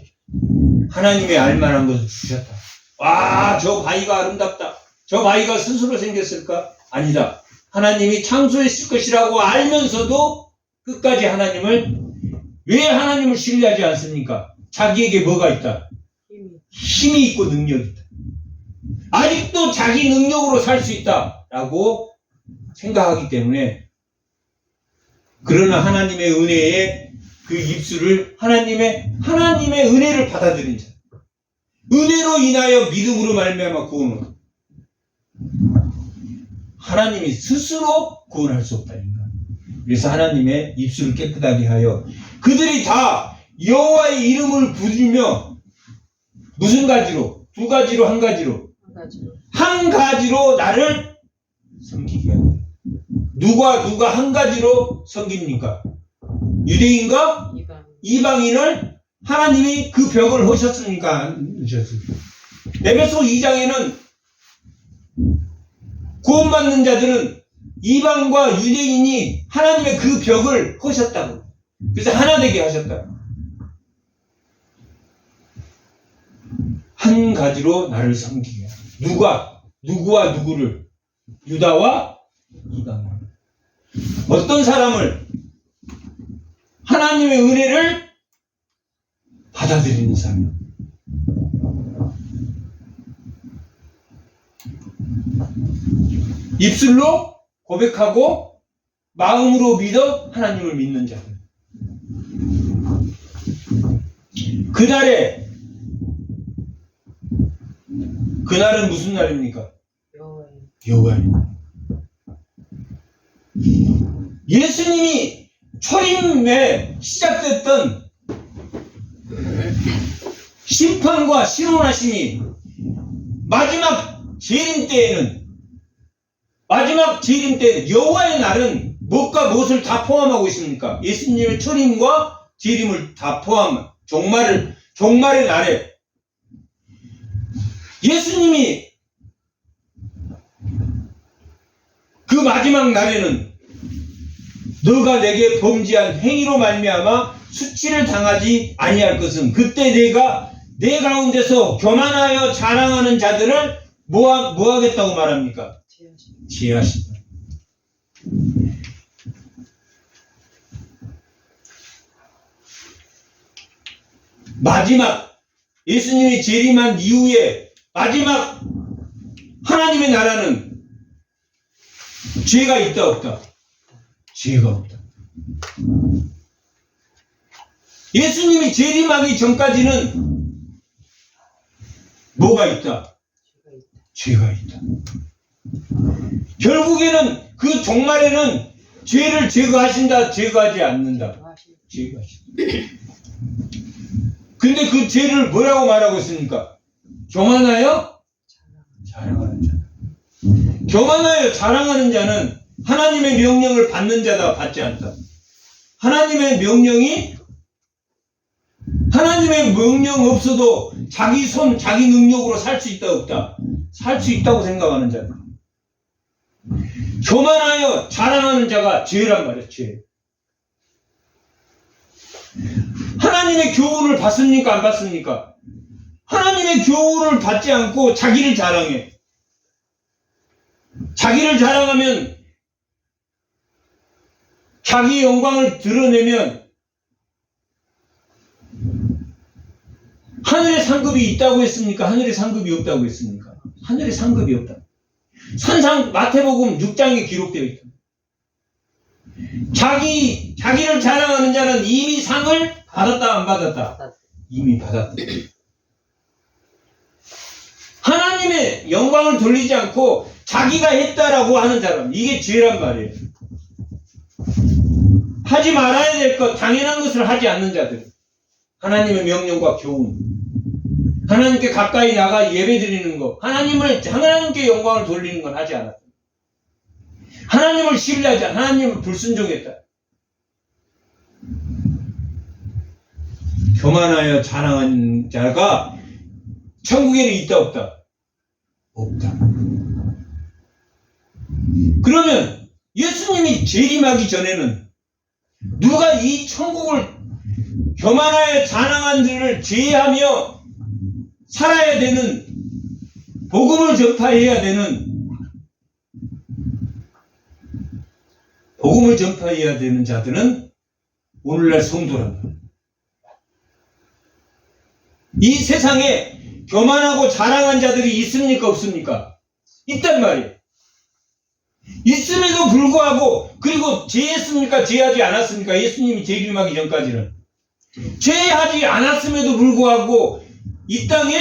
하나님의 알만한 것을 주셨다. 와, 저 바위가 아름답다. 저 바위가 스스로 생겼을까? 아니다. 하나님이 창조했을 것이라고 알면서도 끝까지 왜 하나님을 신뢰하지 않습니까? 자기에게 뭐가 있다? 힘이 있고 능력이 있다. 아직도 자기 능력으로 살 수 있다라고 생각하기 때문에, 그러나 하나님의 은혜에 그 입술을 하나님의 은혜를 받아들인 자, 은혜로 인하여 믿음으로 말미암아 구원을. 하나님이 스스로 구원할 수 없다니까. 그래서 하나님의 입술을 깨끗하게 하여 그들이 다 여호와의 이름을 부르며 무슨 가지로? 두 가지로, 한 가지로? 한 가지로 나를 섬기게 하다. 누가 한 가지로 섬깁니까? 유대인과 이방인을 하나님이 그 벽을 허셨습니까? 안 하셨습니까? 에베소 2장에는 구원받는 자들은 이방과 유대인이 하나님의 그 벽을 허셨다고. 그래서 하나 되게 하셨다. 한 가지로 나를 섬기게 하라. 누구와 누구를? 유다와 이방을. 어떤 사람을? 하나님의 은혜를 받아들이는 사람. 입술로 고백하고 마음으로 믿어 하나님을 믿는 자들. 그날은 무슨 날입니까? 여호와의 날. 예수님이 초림에 시작됐던 심판과 신원하심이 마지막 재림 때에는 여호와의 날은 무엇과 무엇을 다 포함하고 있습니까? 예수님의 초림과 재림을 다 포함한 종말의 날에 예수님이 그 마지막 날에는 너가 내게 범죄한 행위로 말미암아 수치를 당하지 아니할 것은 그때 내가 내 가운데서 교만하여 자랑하는 자들을 뭐 하겠다고 말합니까? 제하신다. 마지막 예수님이 재림한 이후에 마지막 하나님의 나라는 죄가 있다 없다? 죄가 없다. 예수님이 재림하기 전까지는 뭐가 있다? 죄가 있다. 결국에는 그 종말에는 죄를 제거하신다, 제거하지 않는다. 제거하신다. 근데 그 죄를 뭐라고 말하고 있습니까? 교만하여 자랑하는 자. 교만하여 자랑하는 자는 하나님의 명령을 받는 자다, 받지 않다. 하나님의 명령 없어도 자기 손, 자기 능력으로 살 수 있다, 없다? 살 수 있다고 생각하는 자다. 교만하여 자랑하는 자가 죄란 말이야, 죄. 하나님의 교훈을 받습니까? 안 받습니까? 하나님의 교훈을 받지 않고 자기를 자랑해. 자기를 자랑하면 자기 영광을 드러내면 하늘의 상급이 있다고 했습니까? 하늘의 상급이 없다고 했습니까? 하늘의 상급이 없다. 산상 마태복음 6장에 기록되어 있다. 자기를 자랑하는 자는 이미 상을 받았다, 안 받았다? 이미 받았다. 하나님의 영광을 돌리지 않고 자기가 했다라고 하는 사람, 이게 죄란 말이에요. 하지 말아야 될 것, 당연한 것을 하지 않는 자들. 하나님의 명령과 교훈. 하나님께 가까이 나가 예배 드리는 것. 하나님께 영광을 돌리는 건 하지 않았다. 하나님을 신뢰하지 않았다. 하나님을 불순종했다. 교만하여 자랑한 자가 천국에는 있다, 없다? 없다. 그러면 예수님이 재림하기 전에는 누가 이 천국을 교만하여 자랑한 자를 제하며 살아야 되는, 복음을 전파해야 되는 자들은 오늘날 성도랍니다. 이 세상에 교만하고 자랑한 자들이 있습니까, 없습니까? 있단 말이에요. 있음에도 불구하고, 그리고 죄했습니까, 죄하지 않았습니까? 예수님이 재림하기 전까지는 죄하지 않았음에도 불구하고 이 땅에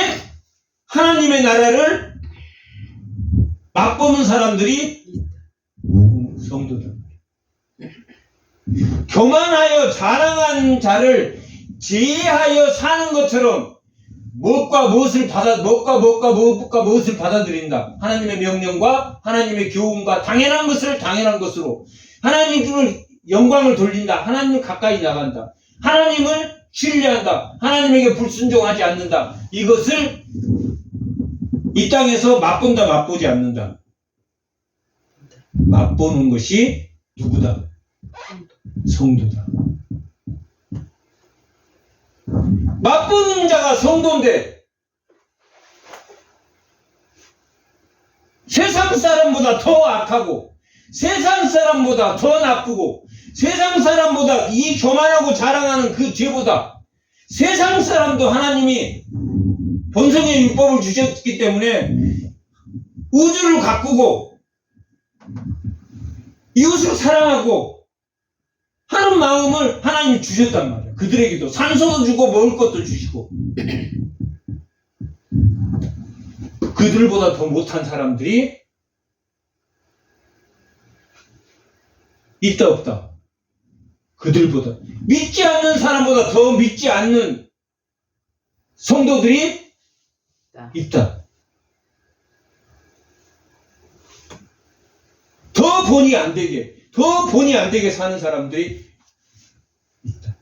하나님의 나라를 맛보는 사람들이 성도들. 교만하여 자랑한 자를 제하여 사는 것처럼 무엇과 무엇을 받아들인다. 하나님의 명령과 하나님의 교훈과 당연한 것을 당연한 것으로, 하나님을 영광을 돌린다. 하나님을 가까이 나간다. 하나님을 신뢰한다. 하나님에게 불순종하지 않는다. 이것을 이 땅에서 맛본다, 맛보지 않는다. 맛보는 것이 누구다? 성도다. 맛보는 자가 성도인데 세상 사람보다 더 악하고, 세상 사람보다 더 나쁘고, 세상 사람보다 이 교만하고 자랑하는 그 죄보다, 세상 사람도 하나님이 본성의 율법을 주셨기 때문에 우주를 가꾸고 이웃을 사랑하고 하는 마음을 하나님이 주셨단 말이에요. 그들에게도 산소도 주고 먹을 것도 주시고. 그들보다 더 못한 사람들이 있다, 없다? 그들보다, 믿지 않는 사람보다 더 믿지 않는 성도들이 있다. 더 본이 안 되게 사는 사람들이 있다.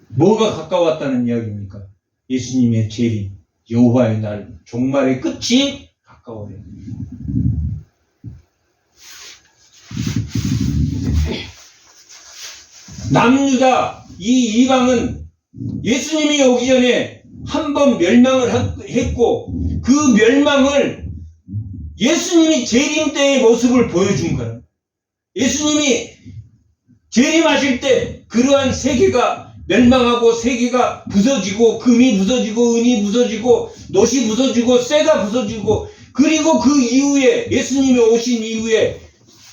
뭐가 가까웠다는 이야기입니까? 예수님의 재림, 여호와의 날, 종말의 끝이 가까워요. 남유다, 이 이방은 예수님이 오기 전에 한 번 멸망을 했고, 그 멸망을 예수님이 재림 때의 모습을 보여준 거예요. 예수님이 재림하실 때 그러한 세계가 멸망하고, 세계가 부서지고, 금이 부서지고, 은이 부서지고, 놋이 부서지고, 쇠가 부서지고, 그리고 그 이후에, 예수님이 오신 이후에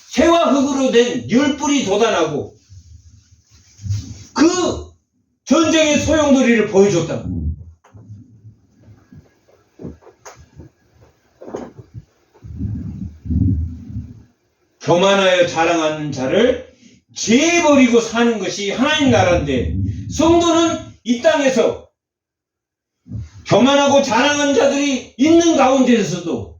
새와 흙으로 된 열뿔이 돋아나고, 그 전쟁의 소용돌이를 보여줬다. 교만하여 자랑하는 자를 제버리고 사는 것이 하나님 나라인데, 성도는 이 땅에서 교만하고 자랑하는 자들이 있는 가운데에서도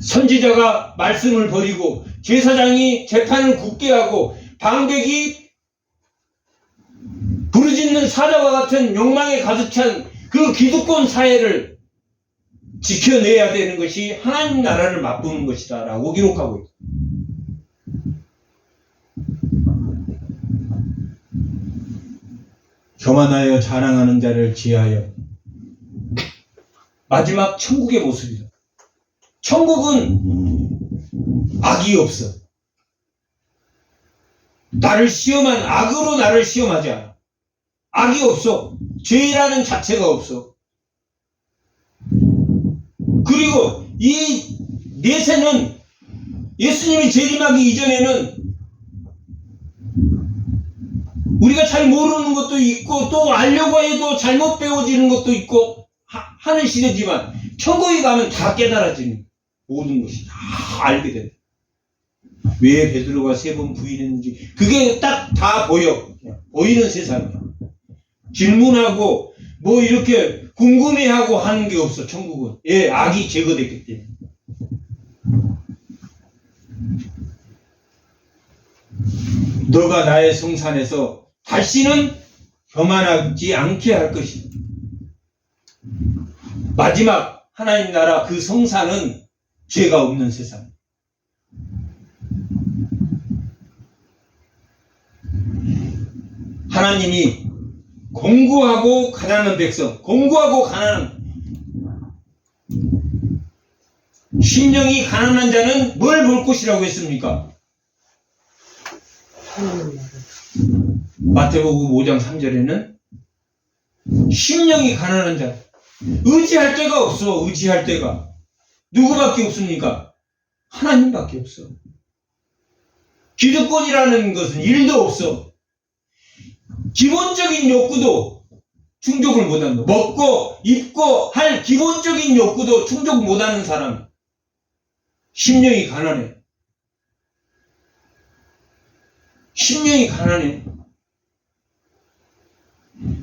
선지자가 말씀을 버리고, 제사장이 재판을 굳게 하고, 방백이 부르짖는 사자와 같은 욕망에 가득 찬 그 기득권 사회를 지켜내야 되는 것이 하나님 나라를 맛보는 것이다 라고 기록하고 있다. 교만하여 자랑하는 자를 제하여, 마지막 천국의 모습이다. 천국은 악이 없어. 나를 시험한 악으로 나를 시험하지 않아. 악이 없어. 죄라는 자체가 없어. 그리고 이 내세는 예수님이 재림하기 이전에는 우리가 잘 모르는 것도 있고 또 알려고 해도 잘못 배워지는 것도 있고 하는 시대지만 천국에 가면 다 깨달아지는 모든 것이 다 알게 된다. 왜 베드로가 3번 부인했는지 그게 딱 다 보여. 보이는 세상이야. 질문하고 뭐 이렇게 궁금해하고 하는 게 없어. 천국은. 예, 악이 제거됐기 때문에. 너가 나의 성산에서 다시는 교만하지 않게 할 것이다. 마지막 하나님 나라 그 성산은 죄가 없는 세상. 하나님이 공고하고 가난한 백성, 공고하고 가난한 심령이 가난한 자는 뭘 볼 것이라고 했습니까? 마태복음 5장 3절에는 심령이 가난한 자, 의지할 데가 없어. 의지할 데가 누구밖에 없습니까? 하나님밖에 없어. 기득권이라는 것은 일도 없어. 기본적인 욕구도 충족을 못한다. 먹고 입고 할 기본적인 욕구도 충족 못하는 사람, 심령이 가난해. 심령이 가난해.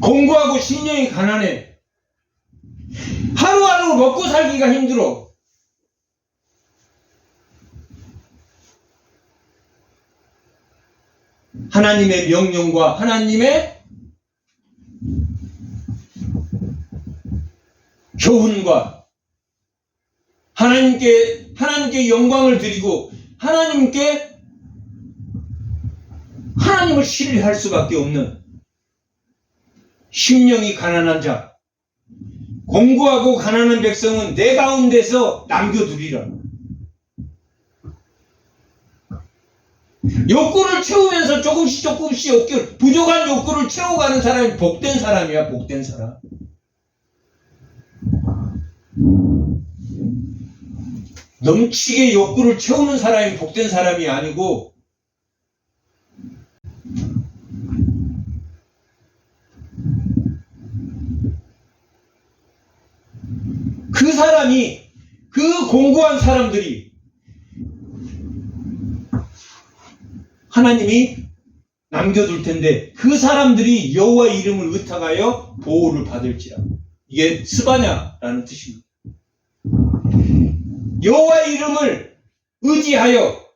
공부하고 심령이 가난해. 하루하루 먹고 살기가 힘들어. 하나님의 명령과 하나님의 교훈과 하나님께 영광을 드리고 하나님을 신뢰할 수밖에 없는 심령이 가난한 자, 공고하고 가난한 백성은 내 가운데서 남겨두리라. 욕구를 채우면서 조금씩 부족한 욕구를 채워가는 사람이 복된 사람이야. 복된 사람. 넘치게 욕구를 채우는 사람이 복된 사람이 아니고 그 사람이, 그 공고한 사람들이 하나님이 남겨둘 텐데 그 사람들이 여호와의 이름을 의탁하여 보호를 받을지라. 이게 스바냐라는 뜻입니다. 여호와의 이름을 의지하여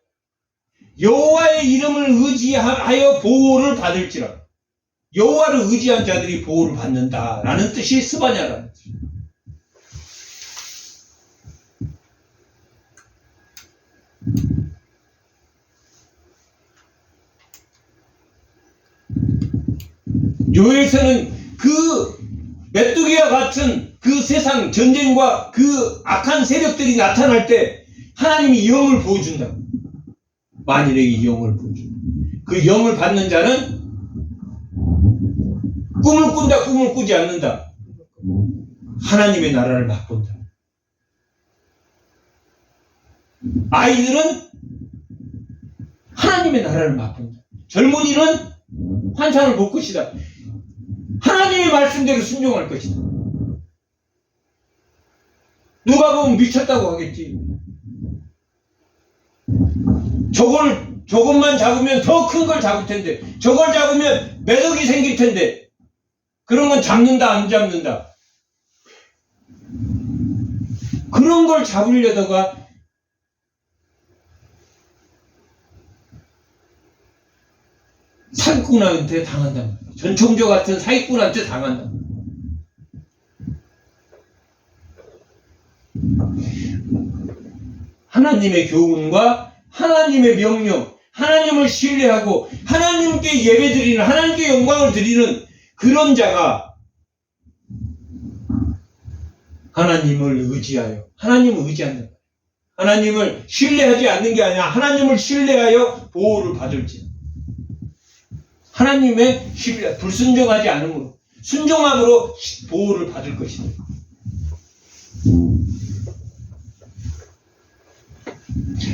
보호를 받을지라. 여호와를 의지한 자들이 보호를 받는다라는 뜻이 스바냐라는 뜻입니다. 요엘서는 그 메뚜기와 같은 그 세상 전쟁과 그 악한 세력들이 나타날 때 하나님이 영을 보여준다. 만일에게 영을 보여준다. 그 영을 받는 자는 꿈을 꾼다, 꿈을 꾸지 않는다. 하나님의 나라를 맛본다. 아이들은 하나님의 나라를 맛본다. 젊은이는 환상을 볼 것이다. 하나님의 말씀대로 순종할 것이다. 누가 보면 미쳤다고 하겠지. 저것만 잡으면 더 큰 걸 잡을 텐데, 저걸 잡으면 매덕이 생길 텐데, 그런 건 잡는다, 안 잡는다. 그런 걸 잡으려다가 사기꾼한테 당한단 말이야. 전총조 같은 사기꾼한테 당한단 말이야. 하나님의 교훈과 하나님의 명령, 하나님을 신뢰하고 하나님께 예배드리는, 하나님께 영광을 드리는 그런 자가 하나님을 의지하여, 하나님을 의지한다. 하나님을 신뢰하지 않는 게 아니라 하나님을 신뢰하여 보호를 받을지. 하나님의 신뢰, 불순종하지 않음으로, 순종함으로 보호를 받을 것이다.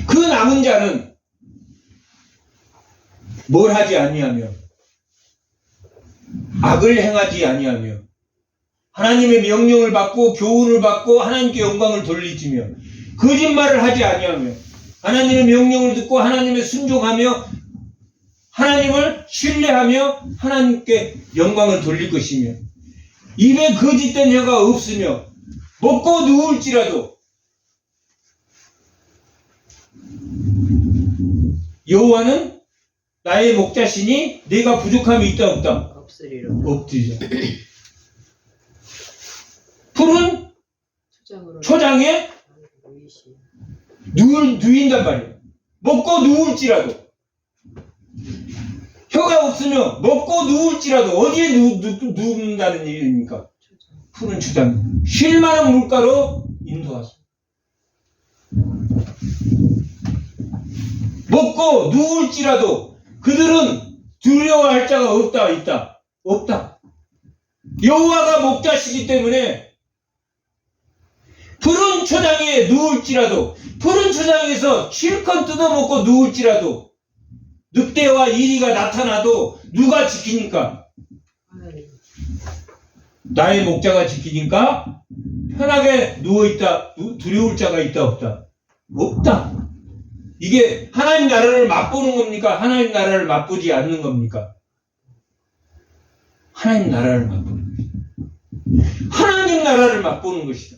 그 남은 자는 뭘 하지 아니하며 악을 행하지 아니하며 하나님의 명령을 받고 교훈을 받고 하나님께 영광을 돌리지며 거짓말을 하지 아니하며 하나님의 명령을 듣고 하나님의 순종하며 하나님을 신뢰하며 하나님께 영광을 돌릴 것이며 입에 거짓된 혀가 없으며 먹고 누울지라도 여호와는 나의 목자시니 내가 부족함이 있다 없다? 없으리라. 없으리라. 푸른 초장에 누인단 말이에요. 먹고 누울지라도 혀가 없으면 먹고 누울지라도 어디에 누운다는 얘기입니까? 푸른 초장, 쉴만한 물가로 인도하소. 먹고 누울지라도 그들은 두려워할 자가 없다, 있다? 없다. 여호와가 목자시기 때문에 푸른 초장에 누울지라도 푸른 초장에서 실컷 뜯어먹고 누울지라도 늑대와 이리가 나타나도 누가 지키니까? 나의 목자가 지키니까 편하게 누워있다. 두려울 자가 있다 없다? 없다. 이게 하나님 나라를 맛보는 겁니까? 하나님 나라를 맛보지 않는 겁니까? 하나님 나라를 맛보는 것이다. 하나님 나라를 맛보는 것이다.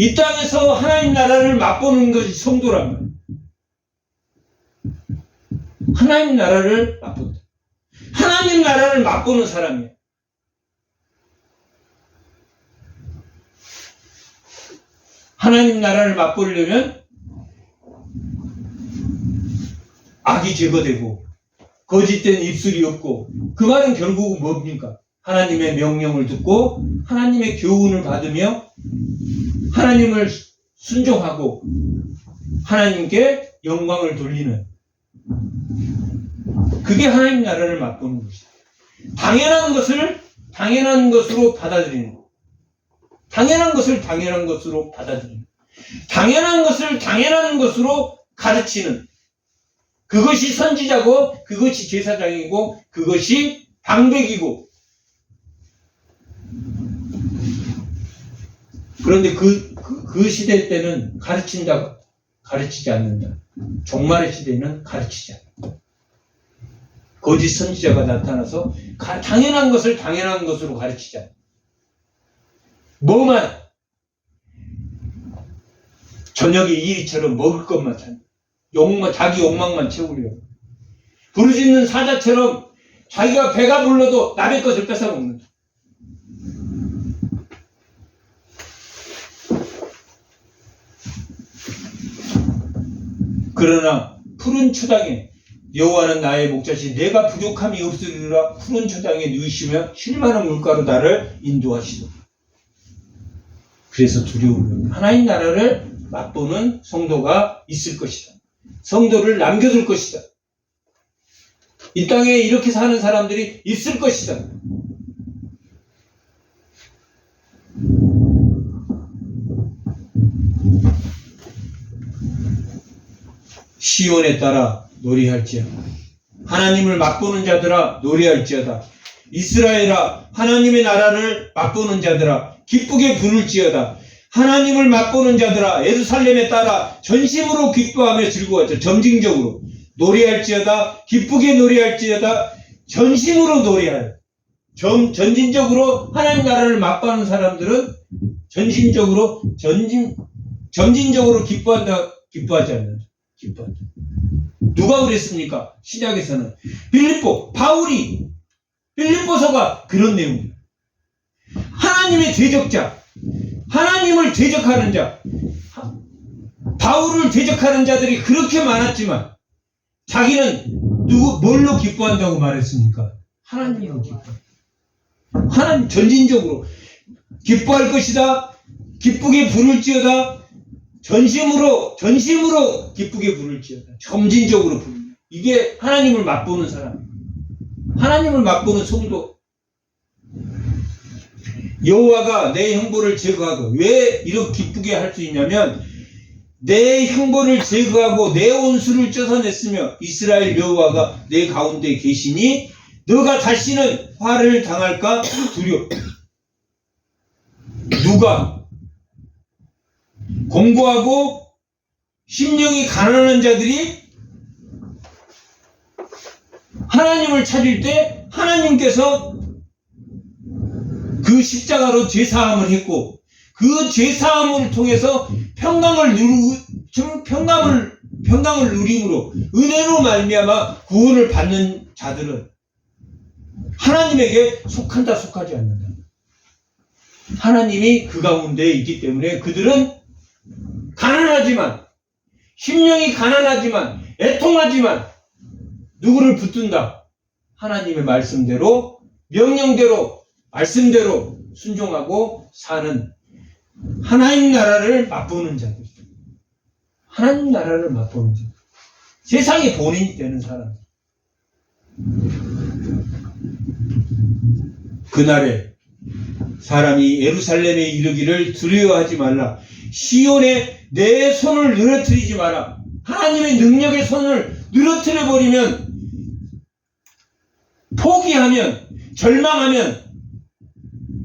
이 땅에서 하나님 나라를 맛보는 것이 성도란 말이에요. 하나님 나라를 맛본다. 하나님 나라를 맛보는 사람이에요. 하나님 나라를 맛보려면 악이 제거되고 거짓된 입술이 없고 그 말은 결국은 뭡니까? 하나님의 명령을 듣고 하나님의 교훈을 받으며 하나님을 순종하고 하나님께 영광을 돌리는 그게 하나님 나라를 맛보는 것이다. 당연한 것을 당연한 것으로 받아들이는 당연한 것을 당연한 것으로 받아들이는 당연한 것을 당연한 것으로 가르치는 그것이 선지자고 그것이 제사장이고 그것이 방백이고 그런데 그 시대 때는 가르친다, 가르치지 않는다. 종말의 시대에는 가르치지 않는다. 거짓 선지자가 나타나서 당연한 것을 당연한 것으로 가르치지 않는다. 뭐만 저녁에 이리처럼 먹을 것만 찾는 자기 욕망만 채우려고 부르짖는 사자처럼 자기가 배가 불러도 남의 것을 뺏어먹는다. 그러나 푸른 초장에 여호와는 나의 목자시 내가 부족함이 없으리라 푸른 초장에 누이시며 쉴만한 물가로 나를 인도하시도다. 그래서 두려움은 하나님 나라를 맛보는 성도가 있을 것이다. 성도를 남겨둘 것이다. 이 땅에 이렇게 사는 사람들이 있을 것이다. 시온에 따라 노래할지어다. 하나님을 맛보는 자들아 노래할지어다. 이스라엘아 하나님의 나라를 맛보는 자들아 기쁘게 부를지어다. 하나님을 맛보는 자들아 예루살렘에 따라 전심으로 기뻐하며 즐거워하자. 점진적으로 노래할지어다. 기쁘게 노래할지어다. 전심으로 노래하여. 전진적으로 하나님 나라를 맛보는 사람들은 전심적으로 점진적으로 기뻐한다. 기뻐하지 않는다. 기뻐한다. 누가 그랬습니까? 신약에서는 빌립보서가 그런 내용이에요. 하나님의 대적자, 하나님을 대적하는 자, 바울을 대적하는 자들이 그렇게 많았지만 자기는 뭘로 기뻐한다고 말했습니까? 하나님으로 기뻐. 하나님 전진적으로 기뻐할 것이다. 기쁘게 부를지어다. 전심으로 기쁘게 부를지어다. 점진적으로 부르는. 이게 하나님을 맛보는 사람. 하나님을 맛보는 성도. 여호와가 내 형벌을 제거하고, 왜 이렇게 기쁘게 할 수 있냐면, 내 형벌을 제거하고 내 온수를 쫓아냈으며 이스라엘 여호와가 내 가운데 계시니 너가 다시는 화를 당할까 두려워. 누가? 공고하고 심령이 가난한 자들이 하나님을 찾을 때 하나님께서 그 십자가로 죄사함을 했고, 그 죄사함을 통해서 평강을 누림으로 은혜로 말미암아 구원을 받는 자들은 하나님에게 속한다, 속하지 않는다. 하나님이 그 가운데 있기 때문에 그들은 가난하지만, 심령이 가난하지만, 애통하지만 누구를 붙든다? 하나님의 말씀대로, 명령대로, 말씀대로 순종하고 사는 하나님 나라를 맛보는 자들. 하나님 나라를 맛보는 자들. 세상의 본인이 되는 사람. 그날에 사람이 예루살렘에 이르기를 두려워하지 말라. 시온에 내 손을 늘어뜨리지 마라. 하나님의 능력의 손을 늘어뜨려 버리면, 포기하면, 절망하면,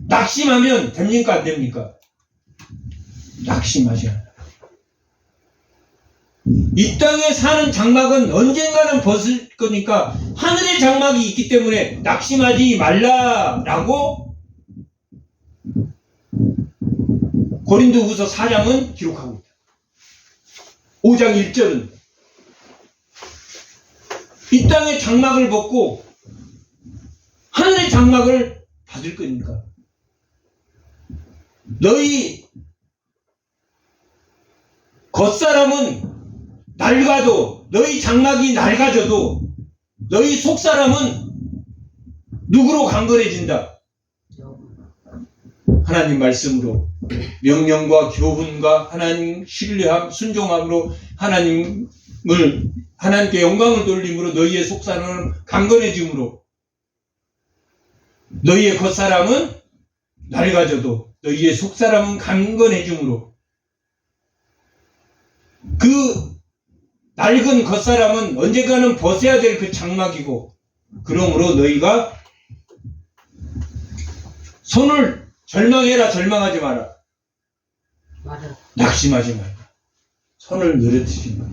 낙심하면 됩니까? 안 됩니까? 낙심하지 않아. 이 땅에 사는 장막은 언젠가는 벗을 거니까 하늘의 장막이 있기 때문에 낙심하지 말라라고 고린도후서 4장은 기록하고 있다. 5장 1절은 이 땅의 장막을 벗고 하늘의 장막을 받을 거니까. 너희 겉사람은 낡아도, 너희 장막이 낡아져도 너희 속사람은 누구로 강건해진다? 하나님 말씀으로, 명령과 교훈과 하나님 신뢰함, 순종함으로 하나님께 영광을 돌림으로 너희의 속사람은 강건해짐으로, 너희의 겉사람은 낡아져도 너희의 속사람은 강건해짐으로, 그 낡은 겉사람은 언젠가는 벗어야 될 그 장막이고, 그러므로 너희가 손을 절망해라, 절망하지 마라. 낙심하지 마라. 손을 늘어뜨리지 마라.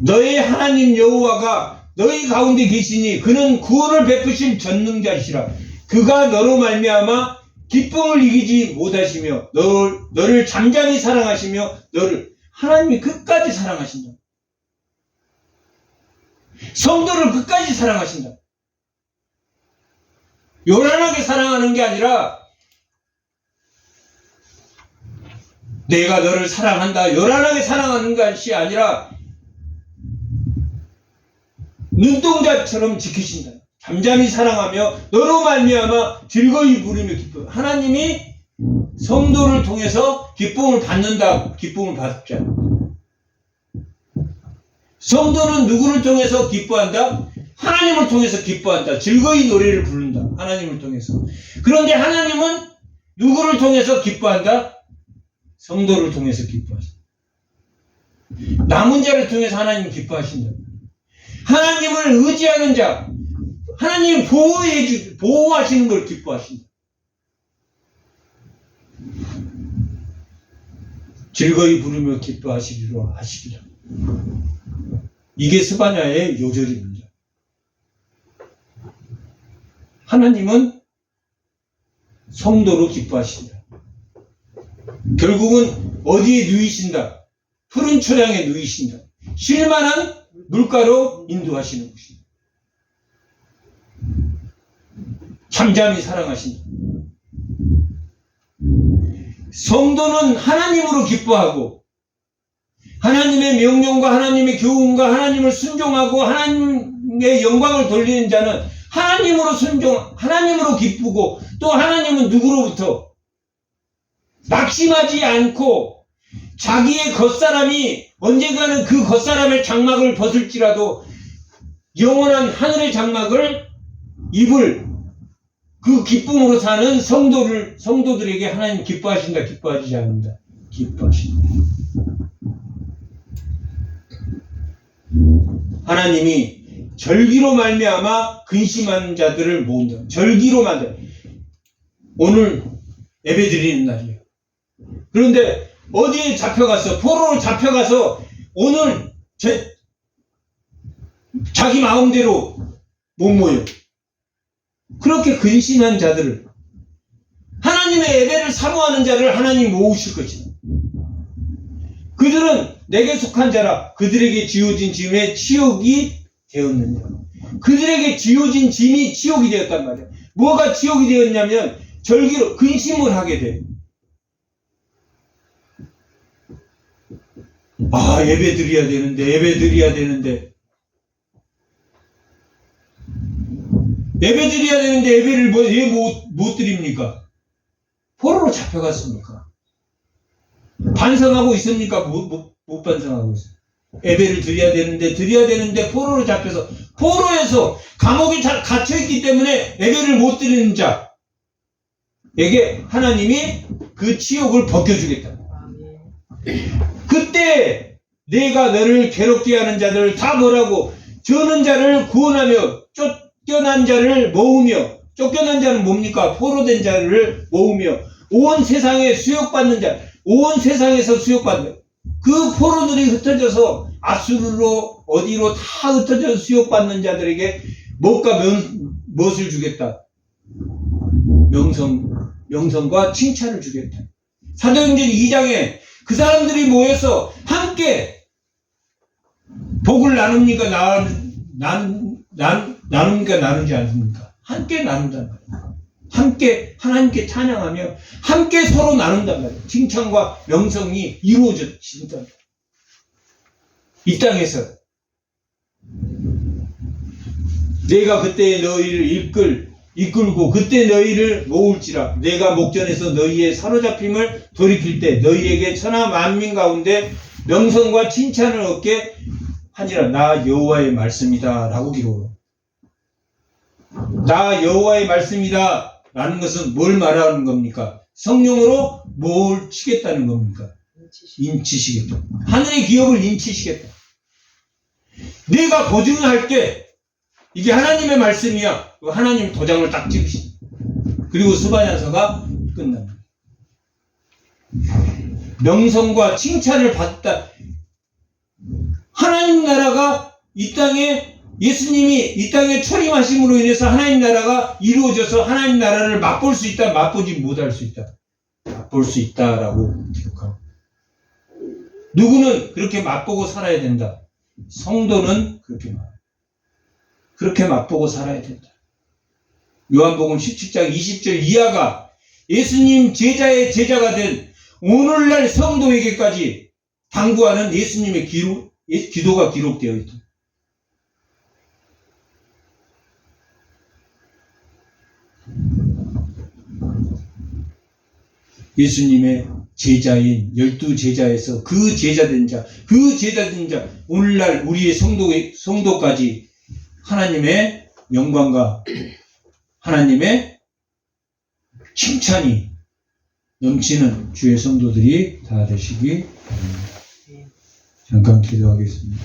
너의 하나님 여호와가 너희 가운데 계시니 그는 구원을 베푸실 전능자시라. 그가 너로 말미암아 기쁨을 이기지 못하시며 너를 잠잠히 사랑하시며 너를 하나님이 끝까지 사랑하신다. 성도를 끝까지 사랑하신다. 요란하게 사랑하는 게 아니라 내가 너를 사랑한다, 요란하게 사랑하는 것이 아니라 눈동자처럼 지키신다. 잠잠히 사랑하며 너로 말미암아 즐거이 부르며 기뻐. 하나님이 성도를 통해서 기쁨을 받는다, 기쁨을 받지 않는다. 성도는 누구를 통해서 기뻐한다? 하나님을 통해서 기뻐한다. 즐거이 노래를 부른다. 하나님을 통해서. 그런데 하나님은 누구를 통해서 기뻐한다? 성도를 통해서 기뻐하신다. 남은 자를 통해서 하나님 기뻐하신다. 하나님을 의지하는 자, 하나님 보호하시는 걸 기뻐하신다. 즐거이 부르며 기뻐하시리라 하시리라. 이게 스바냐의 요절입니다. 하나님은 성도로 기뻐하신다. 결국은 어디에 누이신다? 푸른 초량에 누이신다. 쉴만한 물가로 인도하시는 것입니다. 잠잠히 사랑하신다. 성도는 하나님으로 기뻐하고 하나님의 명령과 하나님의 교훈과 하나님을 순종하고 하나님의 영광을 돌리는 자는 하나님으로 기쁘고, 또 하나님은 누구로부터? 낙심하지 않고 자기의 겉사람이 언젠가는 그 겉사람의 장막을 벗을지라도 영원한 하늘의 장막을 입을 그 기쁨으로 사는 성도들에게 하나님 기뻐하신다, 기뻐하지 않는다? 기뻐하신다. 하나님이 절기로 말미암아 근심하는 자들을 모은다. 절기로 만다. 오늘 예배 드리는 날이에요. 그런데 어디에 잡혀가서, 포로로 잡혀가서 오늘 자기 마음대로 못 모여. 그렇게 근심한 자들을, 하나님의 예배를 사모하는 자를 하나님 모으실 것이다. 그들은 내게 속한 자라. 그들에게 지어진 짐에 치욕이 되었느냐. 그들에게 지어진 짐이 치욕이 되었단 말이야. 뭐가 치욕이 되었냐면 절기로 근심을 하게 돼. 아, 예배 드려야 되는데, 예배 드려야 되는데. 예배 드려야 되는데 예배를 왜 못 드립니까? 포로로 잡혀갔습니까? 반성하고 있습니까? 못 반성하고 있어요. 예배를 드려야 되는데 포로로 잡혀서, 포로에서 감옥에 갇혀있기 때문에 예배를 못 드리는 자에게 하나님이 그 치욕을 벗겨주겠다. 그때 내가 너를 괴롭게 하는 자들을 다 뭐라고? 저는 자를 구원하며 쫓겨난 자를 모으며, 쫓겨난 자는 뭡니까? 포로된 자를 모으며 온 세상에 수욕받는 자, 온 세상에서 수욕받는 그 포로들이 흩어져서 아수르로 어디로 다 흩어져서 수욕받는 자들에게 무엇을 주겠다? 명성과 칭찬을 주겠다. 사도행전 2장에 그 사람들이 모여서 함께 복을 나눕니까? 나눕니까? 나누지 않습니까? 함께 나눈단 말이에요. 함께 하나님께 찬양하며 함께 서로 나눈단 말이에요. 칭찬과 명성이 이루어진다. 이 땅에서 내가 그때 너희를 이끌고 그때 너희를 모을지라. 내가 목전에서 너희의 사로잡힘을 돌이킬 때 너희에게 천하 만민 가운데 명성과 칭찬을 얻게 하니라. 나 여호와의 말씀이다 라고 기록을. 나 여호와의 말씀이다 라는 것은 뭘 말하는 겁니까? 성령으로 뭘 치겠다는 겁니까? 인치시겠다. 하늘의 기업을 인치시겠다. 내가 보증할게. 이게 하나님의 말씀이야. 하나님 도장을 딱 찍으시. 그리고 수반야서가 끝납니다. 명성과 칭찬을 받다. 하나님 나라가 이 땅에, 예수님이 이 땅에 초림하심으로 인해서 하나님 나라가 이루어져서 하나님 나라를 맛볼 수 있다, 맛보지 못할 수 있다. 맛볼 수 있다라고 기록하고. 누구는 그렇게 맛보고 살아야 된다. 성도는 그렇게 맛보고 살아야 된다. 요한복음 17장 20절 이하가 예수님 제자의 제자가 된 오늘날 성도에게까지 당부하는 예수님의 기도가 기록되어 있다. 예수님의 제자인 12제자에서 그 제자된 자, 오늘날 우리의 성도까지 하나님의 영광과 하나님의 칭찬이 넘치는 주의 성도들이 다 되시기 바랍니다. 잠깐 기도하겠습니다.